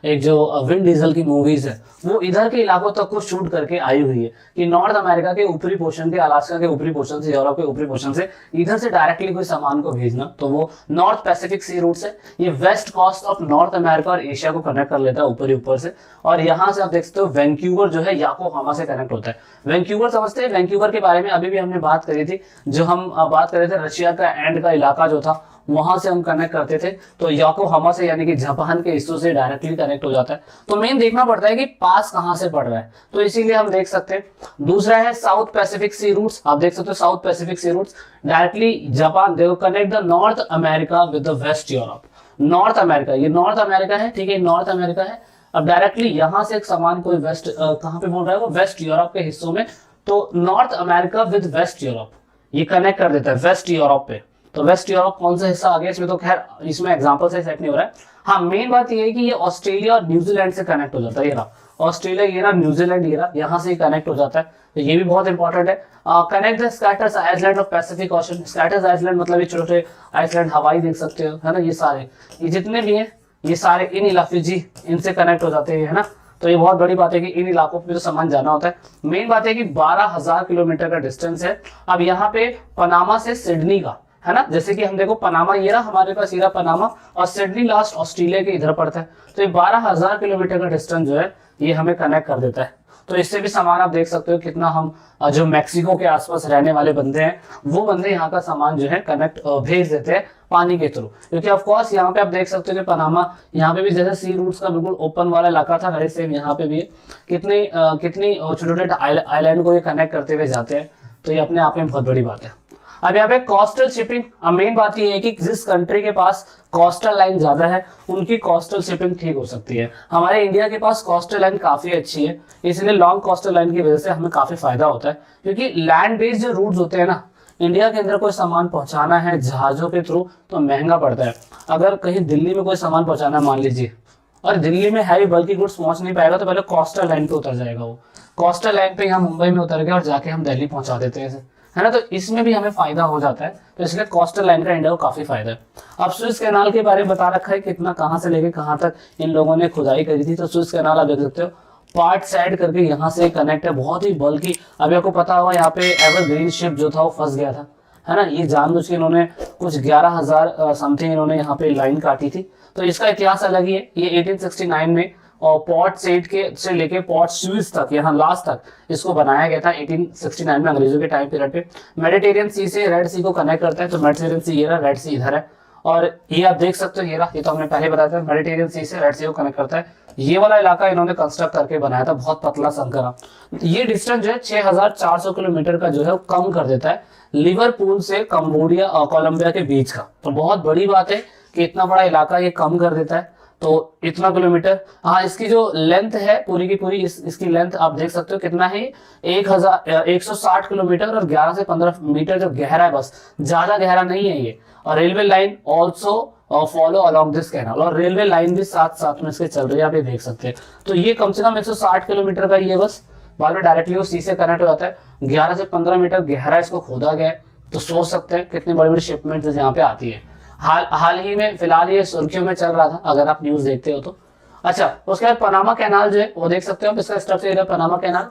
एक जो विन डीजल की मूवीज है, वो इधर के इलाकों तक को शूट करके आई हुई है कि नॉर्थ अमेरिका के ऊपरी पोर्शन के, अलास्का के ऊपरी पोर्शन से, यूरोप के ऊपरी पोर्शन से इधर से डायरेक्टली कोई सामान को भेजना, तो वो नॉर्थ पैसिफिक सी रूट से ये west coast of North America और एशिया को कनेक्ट कर लेता है ऊपर ही ऊपर से। और यहाँ से आप देख सकते हो वैंकूवर जो है योकोहामा से कनेक्ट होता है। वैंकूवर समझते हैं, वैंकूवर के बारे में अभी भी हमने बात करी थी, जो हम बात कर रहे थे रशिया का एंड का इलाका जो था वहां से हम कनेक्ट करते थे। तो योकोहामा से यानी कि जापान के हिस्सों से डायरेक्टली कनेक्ट हो जाता है। तो मेन देखना पड़ता है कि पास कहां से पड़ रहा है, तो इसीलिए हम देख सकते हैं। दूसरा है साउथ पैसिफिक सी रूट्स, आप देख सकते हो South Pacific sea routes directly Japan, देखो connect the North America with the waste Europe. North America, ये नॉर्थ अमेरिका है, ठीक है, नॉर्थ अमेरिका है। अब डायरेक्टली यहां से एक सामान कोई वेस्ट कहां पे बोल रहा है, वो वेस्ट यूरोप के हिस्सों में, तो North America with West Europe ये कनेक्ट कर देता है वेस्ट यूरोप पे। तो वेस्ट यूरोप कौन सा हिस्सा आ गया इसमें, तो खैर इसमें एग्जांपल से सेट नहीं हो रहा है। हाँ, मेन बात ये है कि ये ऑस्ट्रेलिया और न्यूजीलैंड से कनेक्ट हो जाता है। ये रहा ऑस्ट्रेलिया ये रहा, न्यूजीलैंड ये रहा, यहाँ से कनेक्ट हो जाता है, तो ये भी बहुत इंपॉर्टेंट है। Connect the scatters island of Pacific ocean. Scatters island मतलब ये छोटे आइसलैंड, हवाई देख सकते हो, है ना, ये सारे, ये जितने भी हैं ये सारे इन इलाके जी इनसे कनेक्ट हो जाते हैं, है ना। तो ये बहुत बड़ी बात है कि इन इलाकों पे तो सामान जाना होता है। मेन बात है कि 12,000 किलोमीटर का डिस्टेंस है। अब यहाँ पे पनामा से सिडनी का, है ना, जैसे कि हम देखो पनामा ये रहा हमारे पास, ये रहा पनामा, और सिडनी लास्ट ऑस्ट्रेलिया के इधर पड़ता है। तो ये 12,000 किलोमीटर का डिस्टेंस जो है ये हमें कनेक्ट कर देता है। तो इससे भी सामान आप देख सकते हो कितना हम जो मैक्सिको के आसपास रहने वाले बंदे हैं वो बंदे यहाँ का सामान जो है कनेक्ट भेज देते हैं पानी के थ्रू, क्योंकि ऑफ कोर्स यहाँ पे आप देख सकते हो कि पनामा, यहाँ पे भी जैसे सी रूट्स का बिल्कुल ओपन वाला इलाका था, वैसे सेम यहाँ पे भी है। कितनी छोटे छोटे आइलैंड को ये कनेक्ट करते हुए जाते हैं, तो ये अपने आप में बहुत बड़ी बात है। अब यहाँ पे कोस्टल शिपिंग, मेन बात ये है कि जिस कंट्री के पास कोस्टल लाइन ज्यादा है उनकी कोस्टल शिपिंग ठीक हो सकती है। हमारे इंडिया के पास कोस्टल लाइन काफी अच्छी है, इसलिए लॉन्ग कोस्टल लाइन की वजह से हमें काफी फायदा होता है, क्योंकि लैंड बेस्ड जो रूट्स होते हैं ना, इंडिया के अंदर कोई सामान पहुंचाना है जहाजों के थ्रू तो महंगा पड़ता है। अगर कहीं दिल्ली में कोई सामान पहुंचाना है मान लीजिए, और दिल्ली में हैवी बल्की गुड्स पहुंच नहीं पाएगा, तो पहले कोस्टल लाइन पे उतर जाएगा, वो कोस्टल लाइन पे यहाँ मुंबई में उतर गया और जाके हम दिल्ली पहुंचा देते हैं, है ना। तो इसमें भी हमें फायदा हो जाता है, तो इसलिए कोस्टल लाइन का इंडिया को काफी फायदा है। अब स्विस कैनाल के बारे में बता रखा है कितना, कहाँ से लेके कहाँ तक इन लोगों ने खुदाई करी थी। तो स्विस कैनाल आप देख सकते हो पार्ट साइड करके यहाँ से कनेक्ट है, बहुत ही बल्कि। अभी आपको पता होगा यहाँ पे एवरग्रीन शिप जो था वो फंस गया था, है ना। ये जानबूझ के इन्होंने कुछ 11,000 समथिंग इन्होंने यहाँ पे लाइन काटी थी। तो इसका इतिहास अलग ही है। ये 1869 में और पोर्ट सेट के से लेके पोर्ट स्विस तक, यहाँ लास्ट तक इसको बनाया गया था 1869 में, अंग्रेजों के टाइम पीरियड पे। मेडिटेरियन सी से रेड सी को कनेक्ट करता है, तो मेडिटेरियन सी ये रहा, रेड सी इधर है, और ये आप देख सकते हो ये रहा, ये तो हमने पहले बताया था, मेडिटेरियन सी से रेड सी को कनेक्ट करता है। ये वाला इलाका इन्होंने कंस्ट्रक्ट करके बनाया था, बहुत पतला संकरा। ये डिस्टेंस जो है 6,400 किलोमीटर का जो है वो कम कर देता है लिवरपूल से कंबोडिया और कोलंबिया के बीच का। तो बहुत बड़ी बात है कि इतना बड़ा इलाका ये कम कर देता है, तो इतना किलोमीटर। हाँ, इसकी जो लेंथ है पूरी की पूरी, इसकी लेंथ आप देख सकते हो कितना है, 1,160 किलोमीटर, और 11 से 15 मीटर जो गहरा है, बस ज्यादा गहरा नहीं है ये। और railway line also follow along this canal, और रेलवे लाइन भी साथ साथ में इसके चल रही है, आप ये देख सकते हैं। तो ये कम से कम 160 किलोमीटर का ये बस, बाद में डायरेक्टली वो सी से कनेक्ट हो जाता है। 11 से 15 मीटर गहरा इसको खोदा गया है, तो सोच सकते हैं कितनी बड़ी बड़ी शिपमेंट यहाँ पे आती है। हाल ही में फिलहाल ये सुर्खियों में चल रहा था, अगर आप न्यूज देखते हो तो। अच्छा, उसके बाद पनामा कैनाल जो है वो देख सकते हो, इसका स्ट्रक्चर पनामा कैनाल,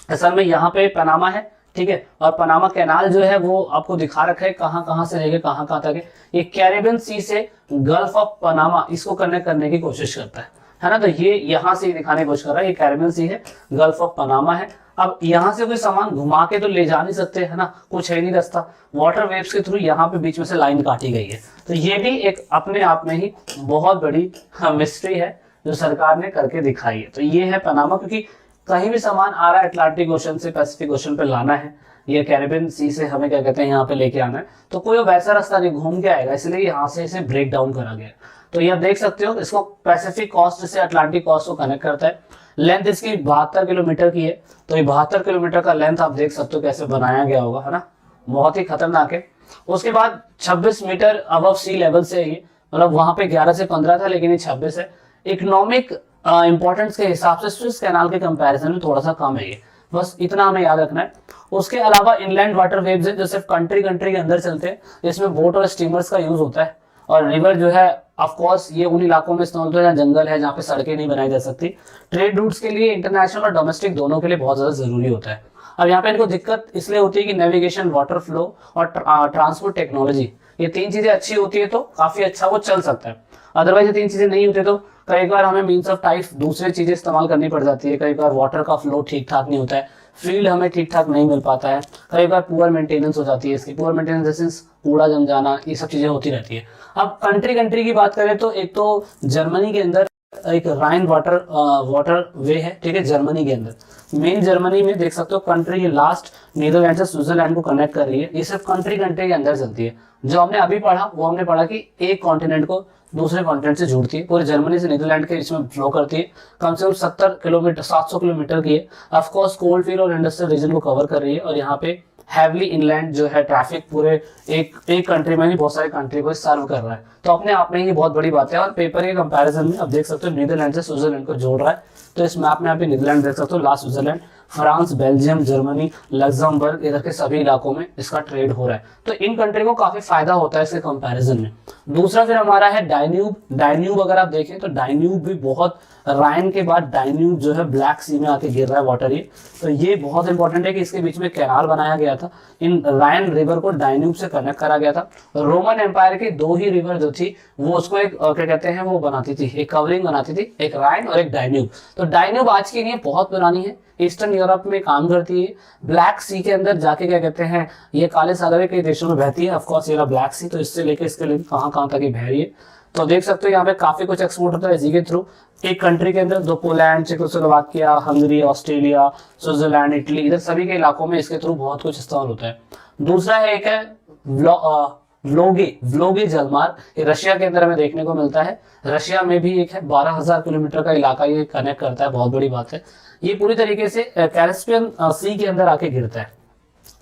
असल में यहाँ पे पनामा है, ठीक है। और पनामा कैनाल जो है वो आपको दिखा रखा है कहाँ कहाँ से लेके कहाँ कहाँ तक है। ये कैरिबियन सी से गल्फ ऑफ पनामा इसको कनेक्ट करने की कोशिश करता है ना। तो ये यहाँ से दिखाने की कोशिश कर रहा है, ये कैरिबियन सी है, गल्फ ऑफ पनामा है। अब यहाँ से कोई सामान घुमा के तो ले जा नहीं सकते, है ना, कुछ है नहीं रास्ता, वाटर वेव्स के थ्रू यहाँ पे बीच में से लाइन काटी गई है। तो ये भी एक अपने आप में ही बहुत बड़ी मिस्ट्री है जो सरकार ने करके दिखाई है। तो ये है पनामा, क्योंकि कहीं भी सामान आ रहा है अटलांटिक ओशन से पैसिफिक ओशन पे लाना है, ये कैरिबियन सी से हमें क्या कहते हैं यहाँ पे लेके आना है, तो कोई वैसा रास्ता नहीं घूम के आएगा, इसलिए यहाँ से इसे ब्रेक डाउन करा गया। तो ये आप देख सकते हो, इसको पैसिफिक कोस्ट से अटलांटिक कोस्ट को कनेक्ट करता है। लेंथ इसकी 72 किलोमीटर की है, तो ये 72 किलोमीटर का लेंथ आप देख सकते हो कैसे बनाया गया होगा, है ना, बहुत ही खतरनाक है। उसके बाद 26 मीटर अबव सी लेवल से ये, मतलब वहां पे 11 से 15 था, लेकिन ये 26 है। इकोनॉमिक इंपॉर्टेंस के हिसाब से स्विस कैनाल के कंपैरिजन में थोड़ा सा कम है ये, बस इतना हमें याद रखना है। उसके अलावा इनलैंड वाटर वेव्स है जो सिर्फ कंट्री के अंदर चलते हैं, इसमें बोट और स्टीमर्स का यूज होता है। और रिवर जो है ऑफ कोर्स ये उन इलाकों में इस्तेमाल होता है जहाँ जंगल है, जहाँ पे सड़कें नहीं बनाई जा सकती। ट्रेड रूट्स के लिए इंटरनेशनल और डोमेस्टिक दोनों के लिए बहुत ज्यादा जरूरी होता है। अब यहाँ पे इनको दिक्कत इसलिए होती है कि नेविगेशन, वाटर फ्लो और ट्रांसपोर्ट टेक्नोलॉजी, ये 3 चीजें अच्छी होती है तो काफी अच्छा वो चल सकता है। अदरवाइज ये 3 चीजें नहीं होती तो कई बार हमें मीन्स ऑफ टाइप दूसरी चीजें इस्तेमाल करनी पड़ जाती है। कई बार वाटर का फ्लो ठीक ठाक नहीं होता है, फील्ड हमें ठीक ठाक नहीं मिल पाता है, कई बार पुअर मेंटेनेंस हो जाती है इसकी, पुअर मेंटेनेंस कूड़ा जम जाना, ये सब चीजें होती रहती है। अब कंट्री की बात करें तो एक तो जर्मनी के अंदर एक राइन वाटर वे है, ठीक है, जर्मनी के अंदर। मेन जर्मनी में देख सकते हो कंट्री लास्ट नीदरलैंड से स्विट्जरलैंड को कनेक्ट कर रही है। ये सिर्फ कंट्री के अंदर चलती है। जो हमने अभी पढ़ा वो हमने पढ़ा कि एक कॉन्टिनेंट को दूसरे कॉन्टिनेंट से जोड़ती है, पूरे जर्मनी से नीदरलैंड के इसमें फ्लो करती है। कम से कम 700 किलोमीटर की है। ऑफकोर्स कोल्ड फील्ड और इंडस्ट्रियल रीजन को कवर कर रही है। और यहाँ पे हैवली इनलैंड जो है ट्रैफिक पूरे एक कंट्री में नहीं बहुत सारे कंट्री को सर्व कर रहा है, तो अपने आप में ही बहुत बड़ी बात है। और पेपर के कंपैरिजन में अब देख सकते हो नीदरलैंड से स्विट्जरलैंड को जोड़ रहा है, तो इस मैप में आप नीदरलैंड देख सकते हो, last Switzerland, France, Belgium, Germany, Luxembourg, इधर के सभी इलाकों में इसका ट्रेड हो रहा है, तो इन कंट्री को काफी फायदा होता है इसके कंपैरिजन में। दूसरा फिर हमारा है डाइन्यूब। डाइन्यूब अगर आप देखें तो डाइन्यूब भी बहुत, राइन के बाद डाइन्यूब जो है ब्लैक सी में आके गिर रहा है वाटर, ये तो ये बहुत इंपॉर्टेंट है कि इसके बीच में कैनाल बनाया गया था, इन राइन रिवर को डाइन्यूब से कनेक्ट करा गया था। रोमन एम्पायर की दो ही रिवर जो थी वो उसको एक क्या कहते हैं वो बनाती थी, एक कवरिंग बनाती थी, एक राइन और एक डाइन्यूब। तो डाइन्यूब आज की नहीं बहुत पुरानी है, ईस्टर्न यूरोप में काम करती है, ब्लैक सी के अंदर जाके क्या कहते हैं ये काले सागर के देशों में बहती है। ऑफकोर्स ये ब्लैक सी, तो इससे लेके इसके लिए कहाँ कहाँ तक ये बह रही है, तो देख सकते हो यहाँ पे काफी कुछ एक्सपोर्ट होता है इसी के थ्रू। एक कंट्री के अंदर दो, Poland, Czechoslovakia, Hungary, Australia, Switzerland, Italy, इधर सभी के इलाकों में इसके थ्रू बहुत कुछ इस्तेमाल होता है। दूसरा है एक है व्लोगे जलमार्ग, ये रशिया के अंदर हमें देखने को मिलता है। रशिया में भी एक है 12,000 किलोमीटर का इलाका ये कनेक्ट करता है, बहुत बड़ी बात है। ये पूरी तरीके से कैस्पियन सी के अंदर आके गिरता है,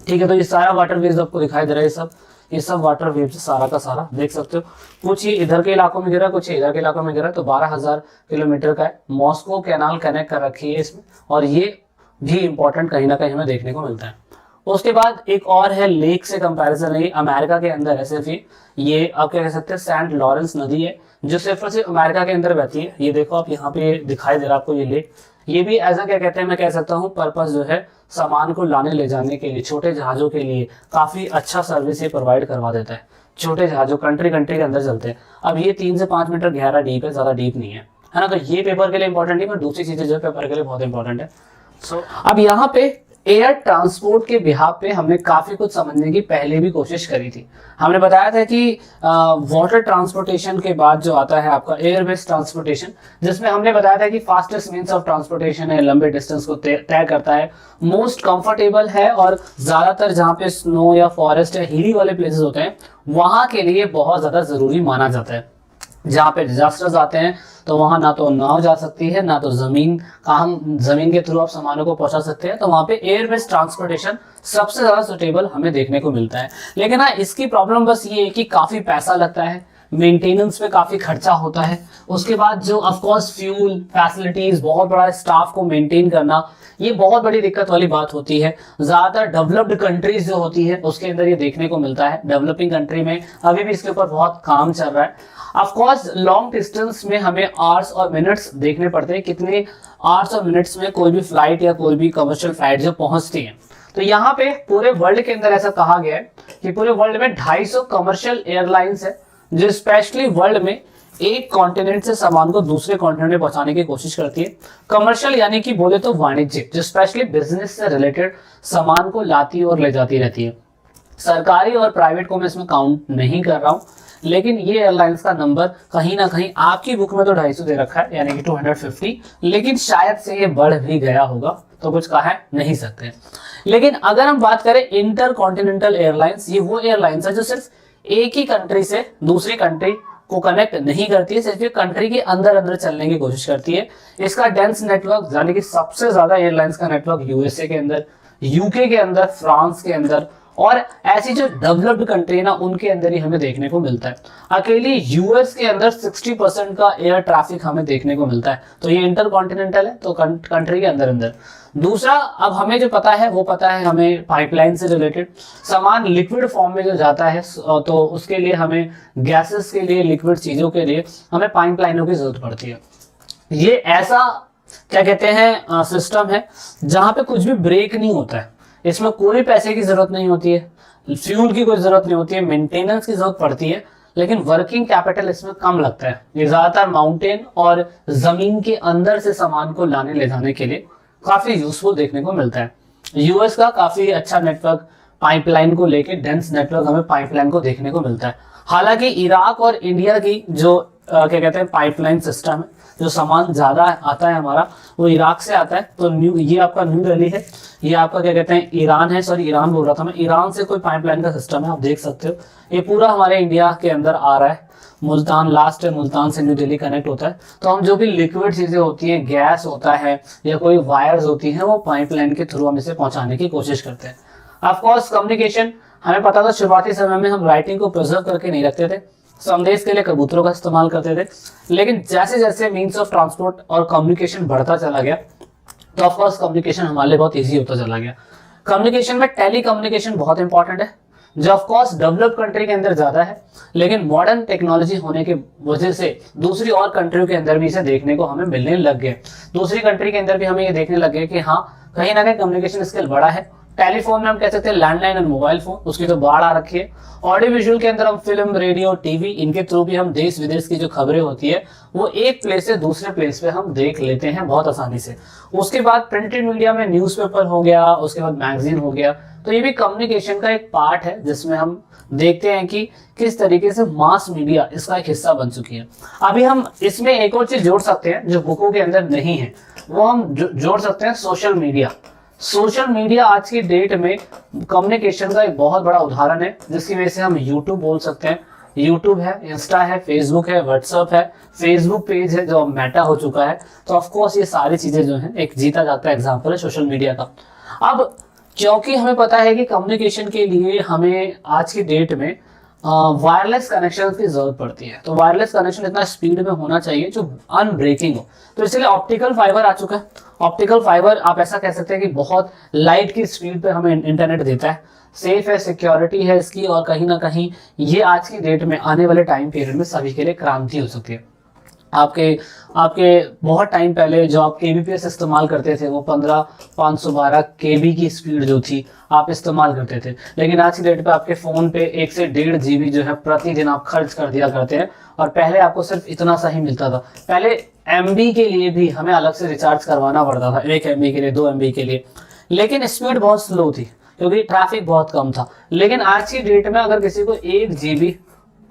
ठीक है। तो ये सारा वाटर वेव्स आपको दिखाई दे रहा है, ये सब वाटर वेव्स सारा का सारा देख सकते हो, कुछ ही इधर के इलाकों में गिरा, कुछ ही इधर के इलाकों में गिरा, तो 12,000 किलोमीटर का है। मॉस्को कैनाल कनेक्ट कर रखी है इसमें, और ये भी इंपॉर्टेंट कहीं ना कहीं हमें देखने को मिलता है। उसके बाद एक और है लेक से कंपैरिजन है, अमेरिका के अंदर है सिर्फ ये आप क्या कह सकते हैं सेंट लॉरेंस नदी है जो सिर्फ और सिर्फ अमेरिका के अंदर बहती है। ये देखो आप यहाँ पे दिखाई दे रहा है आपको ये लेक, ये भी ऐसा क्या कहते हैं मैं कह सकता हूँ पर्पस जो है सामान को लाने ले जाने के लिए, छोटे जहाजों के लिए काफी अच्छा सर्विस ये प्रोवाइड करवा देता है। छोटे जहाजों कंट्री के अंदर चलते हैं। अब ये 3 से 5 मीटर गहरा डीप है, ज्यादा डीप नहीं है ना, तो ये पेपर के लिए इंपॉर्टेंट नहीं, पर दूसरी चीजें जो है पेपर के लिए बहुत इंपॉर्टेंट है। अब यहाँ पे एयर ट्रांसपोर्ट के बिहाफ पे हमने काफी कुछ समझने की पहले भी कोशिश करी थी। हमने बताया था कि वाटर ट्रांसपोर्टेशन के बाद जो आता है आपका एयर बेस्ड ट्रांसपोर्टेशन, जिसमें हमने बताया था कि फास्टेस्ट मीन्स ऑफ ट्रांसपोर्टेशन है, लंबे डिस्टेंस को तय करता है, मोस्ट कंफर्टेबल है, और ज्यादातर जहाँ पे स्नो या फॉरेस्ट या हिली वाले प्लेसेस होते हैं वहां के लिए बहुत ज्यादा जरूरी माना जाता है। जहाँ पे डिजास्टर्स आते हैं तो वहां ना तो नाव जा सकती है, ना तो जमीन के थ्रू आप सामानों को पहुंचा सकते हैं, तो वहां पे एयर बेस्ड ट्रांसपोर्टेशन सबसे ज्यादा सुटेबल हमें देखने को मिलता है। लेकिन हाँ, इसकी प्रॉब्लम बस ये है कि काफी पैसा लगता है, मेंटेनेंस पे काफी खर्चा होता है, उसके बाद जो ऑफकोर्स फ्यूल फैसिलिटीज, बहुत बड़ा स्टाफ को मेंटेन करना, ये बहुत बड़ी दिक्कत वाली बात होती है। ज्यादातर डेवलप्ड कंट्रीज जो होती है उसके अंदर ये देखने को मिलता है। डेवलपिंग कंट्री में अभी भी इसके ऊपर बहुत काम चल रहा है। ऑफ कोर्स लॉन्ग डिस्टेंस में हमें आवर्स और मिनट्स देखने पड़ते हैं, कितने आवर्स और मिनट्स में कोई भी फ्लाइट या कोई भी कमर्शियल फ्लाइट जो पहुंचती है। तो यहाँ पे पूरे वर्ल्ड के अंदर ऐसा कहा गया है कि पूरे वर्ल्ड में 250 कमर्शियल एयरलाइंस है जो स्पेशली वर्ल्ड में एक कॉन्टिनेंट से सामान को दूसरे कॉन्टिनेंट में पहुंचाने की कोशिश करती है। कमर्शियल यानी कि बोले तो वाणिज्यिक, जो स्पेशली बिजनेस से रिलेटेड सामान को लाती और ले जाती रहती है। सरकारी और प्राइवेट को मैं इसमें काउंट नहीं कर रहा हूं, लेकिन ये एयरलाइंस का नंबर कहीं ना कहीं आपकी बुक में तो 250 दे रखा है, यानी कि 250, लेकिन शायद से ये बढ़ भी गया होगा, तो कुछ कह नहीं सकते। लेकिन अगर हम बात करें इंटर कॉन्टिनेंटल एयरलाइंस, ये वो एयरलाइंस है जो सिर्फ एक ही कंट्री से दूसरी कंट्री को कनेक्ट नहीं करती है, सिर्फ कंट्री के अंदर अंदर चलने की कोशिश करती है। इसका डेंस नेटवर्क यानी कि सबसे ज्यादा एयरलाइंस का नेटवर्क यूएसए के अंदर, यूके के अंदर, फ्रांस के अंदर, और ऐसी जो डेवलप्ड कंट्री है ना उनके अंदर ही हमें देखने को मिलता है। अकेली यूएस के अंदर 60% का एयर ट्रैफिक हमें देखने को मिलता है, तो ये इंटर कॉन्टिनेंटल है, तो कंट्री के अंदर अंदर। दूसरा, अब हमें जो पता है वो पता है हमें पाइपलाइन से रिलेटेड सामान लिक्विड फॉर्म में जो जाता है, तो उसके लिए हमें गैसेस के लिए, लिक्विड चीजों के लिए हमें पाइपलाइनों की जरूरत पड़ती है। ये ऐसा क्या कहते हैं सिस्टम है जहां पे कुछ भी ब्रेक नहीं होता है, इसमें कोई पैसे की जरूरत नहीं होती है, फ्यूल की कोई जरूरत नहीं होती है, मेंटेनेंस की जरूरत पड़ती है, लेकिन वर्किंग कैपिटल इसमें कम लगता है। ये ज्यादातर माउंटेन और जमीन के अंदर से सामान को लाने ले जाने के लिए काफी यूजफुल देखने को मिलता है। यूएस का काफी अच्छा नेटवर्क पाइपलाइन को लेके, डेंस नेटवर्क हमें पाइपलाइन को देखने को मिलता है। हालांकि इराक और इंडिया की जो क्या कहते हैं पाइपलाइन सिस्टम है, जो सामान ज्यादा आता है हमारा वो इराक से आता है। तो ये आपका न्यू दिल्ली है, ये आपका क्या कहते हैं ईरान है, सॉरी ईरान बोल रहा था मैं, ईरान से कोई पाइपलाइन का सिस्टम है, आप देख सकते हो। ये पूरा हमारे इंडिया के अंदर आ रहा है, मुल्तान लास्ट है, मुल्तान से न्यू दिल्ली कनेक्ट होता है। तो हम जो भी लिक्विड चीजें होती हैं, गैस होता है या कोई वायर्स होती हैं, वो पाइपलाइन के थ्रू हम इसे पहुंचाने की कोशिश करते हैं। ऑफ कोर्स कम्युनिकेशन, हमें पता था शुरुआती समय में हम राइटिंग को प्रिजर्व करके नहीं रखते थे, संदेश के लिए कबूतरों का इस्तेमाल करते थे। लेकिन जैसे जैसे मीन्स ऑफ ट्रांसपोर्ट और कम्युनिकेशन बढ़ता चला गया तो ऑफ कोर्स कम्युनिकेशन हमारे लिए बहुत ईजी होता चला गया। कम्युनिकेशन में टेली कम्युनिकेशन बहुत इंपॉर्टेंट है, जो ऑफ कोर्स डेवलप्ड कंट्री के अंदर ज्यादा है, लेकिन मॉडर्न टेक्नोलॉजी होने की वजह से दूसरी और कंट्रियों के अंदर भी इसे देखने को हमें मिलने लग गए। दूसरी कंट्री के अंदर भी हमें ये देखने लग गए कि हाँ, कहीं ना कहीं कम्युनिकेशन स्किल बड़ा है। टेलीफोन में हम कह सकते हैं लैंडलाइन और मोबाइल फोन, उसकी तो बाढ़ आ रखी है। ऑडियो विजुअल के अंदर हम फिल्म, रेडियो, टीवी, इनके थ्रू भी हम देश विदेश की जो खबरें होती है वो एक प्लेस से दूसरे प्लेस पे हम देख लेते हैं बहुत आसानी से। उसके बाद प्रिंटेड मीडिया में न्यूज़पेपर हो गया, उसके बाद मैगजीन हो गया, तो ये भी कम्युनिकेशन का एक पार्ट है जिसमें हम देखते हैं कि किस तरीके से मास मीडिया इसका एक हिस्सा बन चुकी है। अभी हम इसमें एक और चीज जोड़ सकते हैं जो बुकों के अंदर नहीं है, वो हम जोड़ सकते हैं सोशल मीडिया। सोशल मीडिया आज की डेट में कम्युनिकेशन का एक बहुत बड़ा उदाहरण है, जिसकी वजह से हम यूट्यूब बोल सकते हैं। यूट्यूब है, इंस्टा है, फेसबुक है, व्हाट्सएप है, फेसबुक पेज है जो मेटा हो चुका है। तो ऑफ कोर्स ये सारी चीजें जो हैं एक जीता जाता एग्जांपल है सोशल मीडिया का। अब क्योंकि हमें पता है कि कम्युनिकेशन के लिए हमें आज की डेट में वायरलेस कनेक्शन की जरूरत पड़ती है, तो वायरलेस कनेक्शन इतना स्पीड में होना चाहिए जो अनब्रेकिंग हो, तो इसलिए ऑप्टिकल फाइबर आ चुका है। ऑप्टिकल फाइबर आप ऐसा कह सकते हैं कि बहुत लाइट की स्पीड पे हमें इंटरनेट देता है, सेफ है, सिक्योरिटी है इसकी, और कहीं ना कहीं ये आज की डेट में आने वाले टाइम पीरियड में सभी के लिए क्रांति हो सकती है। आपके बहुत टाइम पहले जो आप केबीपीएस इस्तेमाल करते थे वो 15,512 केबी की स्पीड जो थी आप इस्तेमाल करते थे, लेकिन आज की डेट पे आपके फोन पे 1 से 1.5 GB जो है प्रतिदिन आप खर्च कर दिया करते हैं, और पहले आपको सिर्फ इतना सा ही मिलता था। पहले MB के लिए भी हमें अलग से रिचार्ज करवाना पड़ता था, 1 MB के लिए, 2 MB के लिए, लेकिन स्पीड बहुत स्लो थी क्योंकि ट्रैफिक बहुत कम था। लेकिन आज की डेट में अगर किसी को 1 GB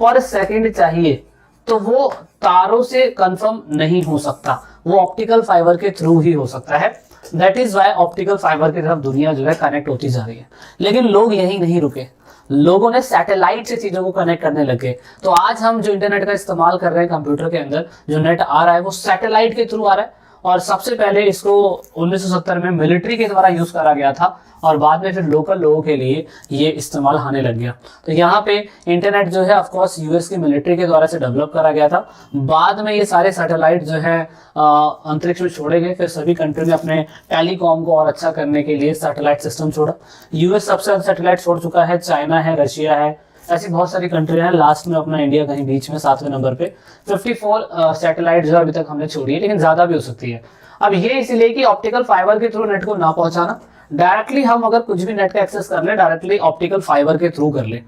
पर सेकेंड चाहिए तो वो तारों से कंफर्म नहीं हो सकता, वो ऑप्टिकल फाइबर के थ्रू ही हो सकता है। That is why optical fibre की तरफ दुनिया जो है कनेक्ट होती जा रही है। लेकिन लोग यही नहीं रुके, लोगों ने सैटेलाइट से चीजों को कनेक्ट करने लगे। तो आज हम जो इंटरनेट का इस्तेमाल कर रहे हैं कंप्यूटर के अंदर, जो नेट आ रहा है वो सैटेलाइट के थ्रू आ रहा है, और सबसे पहले इसको 1970 में मिलिट्री के द्वारा यूज करा गया था, और बाद में फिर लोकल लोगों के लिए ये इस्तेमाल होने लग गया। तो यहाँ पे इंटरनेट जो है ऑफ कोर्स यूएस की मिलिट्री के द्वारा से डेवलप करा गया था। बाद में ये सारे सैटेलाइट जो है अंतरिक्ष में छोड़े गए, फिर सभी कंट्री ने अपने टेलीकॉम को और अच्छा करने के लिए सैटेलाइट सिस्टम छोड़ा। यूएस सबसे ज्यादा सैटेलाइट छोड़ चुका है, चाइना है, रशिया है, ऐसी बहुत सारी कंट्री हैं। लास्ट में अपना इंडिया कहीं बीच में 7वें नंबर पे 54 सैटेलाइट जो अभी तक हमने छोड़ी है, लेकिन ज्यादा भी हो सकती है। अब ये इसलिए कि ऑप्टिकल फाइबर के थ्रू नेट को ना पहुंचाना, डायरेक्टली हम अगर कुछ भी नेट का एक्सेस कर ले डायरेक्टली ऑप्टिकल फाइबर के थ्रू कर ले,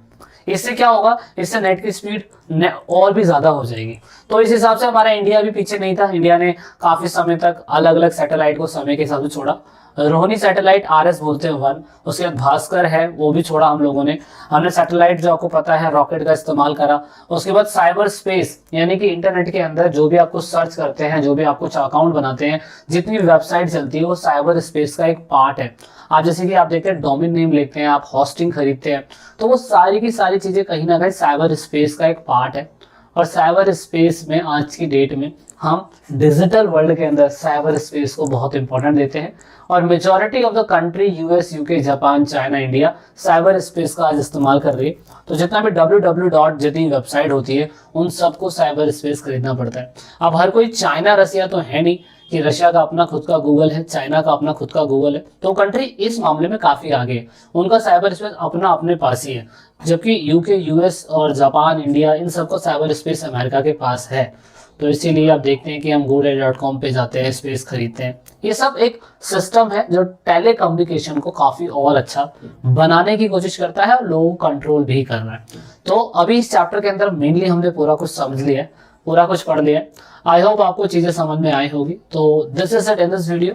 इससे क्या होगा, इससे नेट की स्पीड और भी ज्यादा हो जाएगी। तो इस हिसाब से हमारा इंडिया भी पीछे नहीं था, इंडिया ने काफी समय तक अलग अलग सैटेलाइट को समय के हिसाब से छोड़ा। रोहिणी सैटेलाइट RS बोलते हैं 1, उसके बाद भास्कर है वो भी छोड़ा हम लोगों ने। हमने सैटेलाइट जो आपको पता है रॉकेट का इस्तेमाल करा। उसके बाद साइबर स्पेस, यानी कि इंटरनेट के अंदर जो भी आपको सर्च करते हैं, जो भी आप कुछ अकाउंट बनाते हैं, जितनी वेबसाइट चलती है वो साइबर स्पेस का एक पार्ट है। आप जैसे कि आप देखते हैं डोमेन नेम लिखते हैं, आप होस्टिंग खरीदते हैं, तो वो सारी की सारी चीजें कहीं ना कहीं साइबर स्पेस का एक पार्ट है। और साइबर स्पेस में आज की डेट में हम डिजिटल वर्ल्ड के अंदर साइबर स्पेस को बहुत इंपॉर्टेंट देते हैं, और majority of the country US, UK, Japan, China, India cyber space का आज इस्तेमाल कर रही है। तो जितना भी www जितनी वेबसाइट होती है उन सबको साइबर स्पेस खरीदना पड़ता है। अब हर कोई चाइना रसिया तो है नहीं कि रशिया का अपना खुद का गूगल है, चाइना का अपना खुद का गूगल है, तो कंट्री इस मामले में काफी आगे है, उनका साइबर स्पेस अपना अपने पास ही है। जबकि UK, US और जापान, इंडिया, इन सबको साइबर स्पेस अमेरिका के पास है। तो इसीलिए आप देखते हैं कि हम GoDaddy.com पे जाते हैं, स्पेस खरीदते हैं। ये सब एक सिस्टम है जो टेली कम्युनिकेशन को काफी और अच्छा बनाने की कोशिश करता है और लोगों को कंट्रोल भी कर रहा है। तो अभी इस चैप्टर के अंदर मेनली हमने पूरा कुछ समझ लिया है, पूरा कुछ पढ़ लिया है। आई होप आपको चीजें समझ में आई होगी। तो this is it in this video.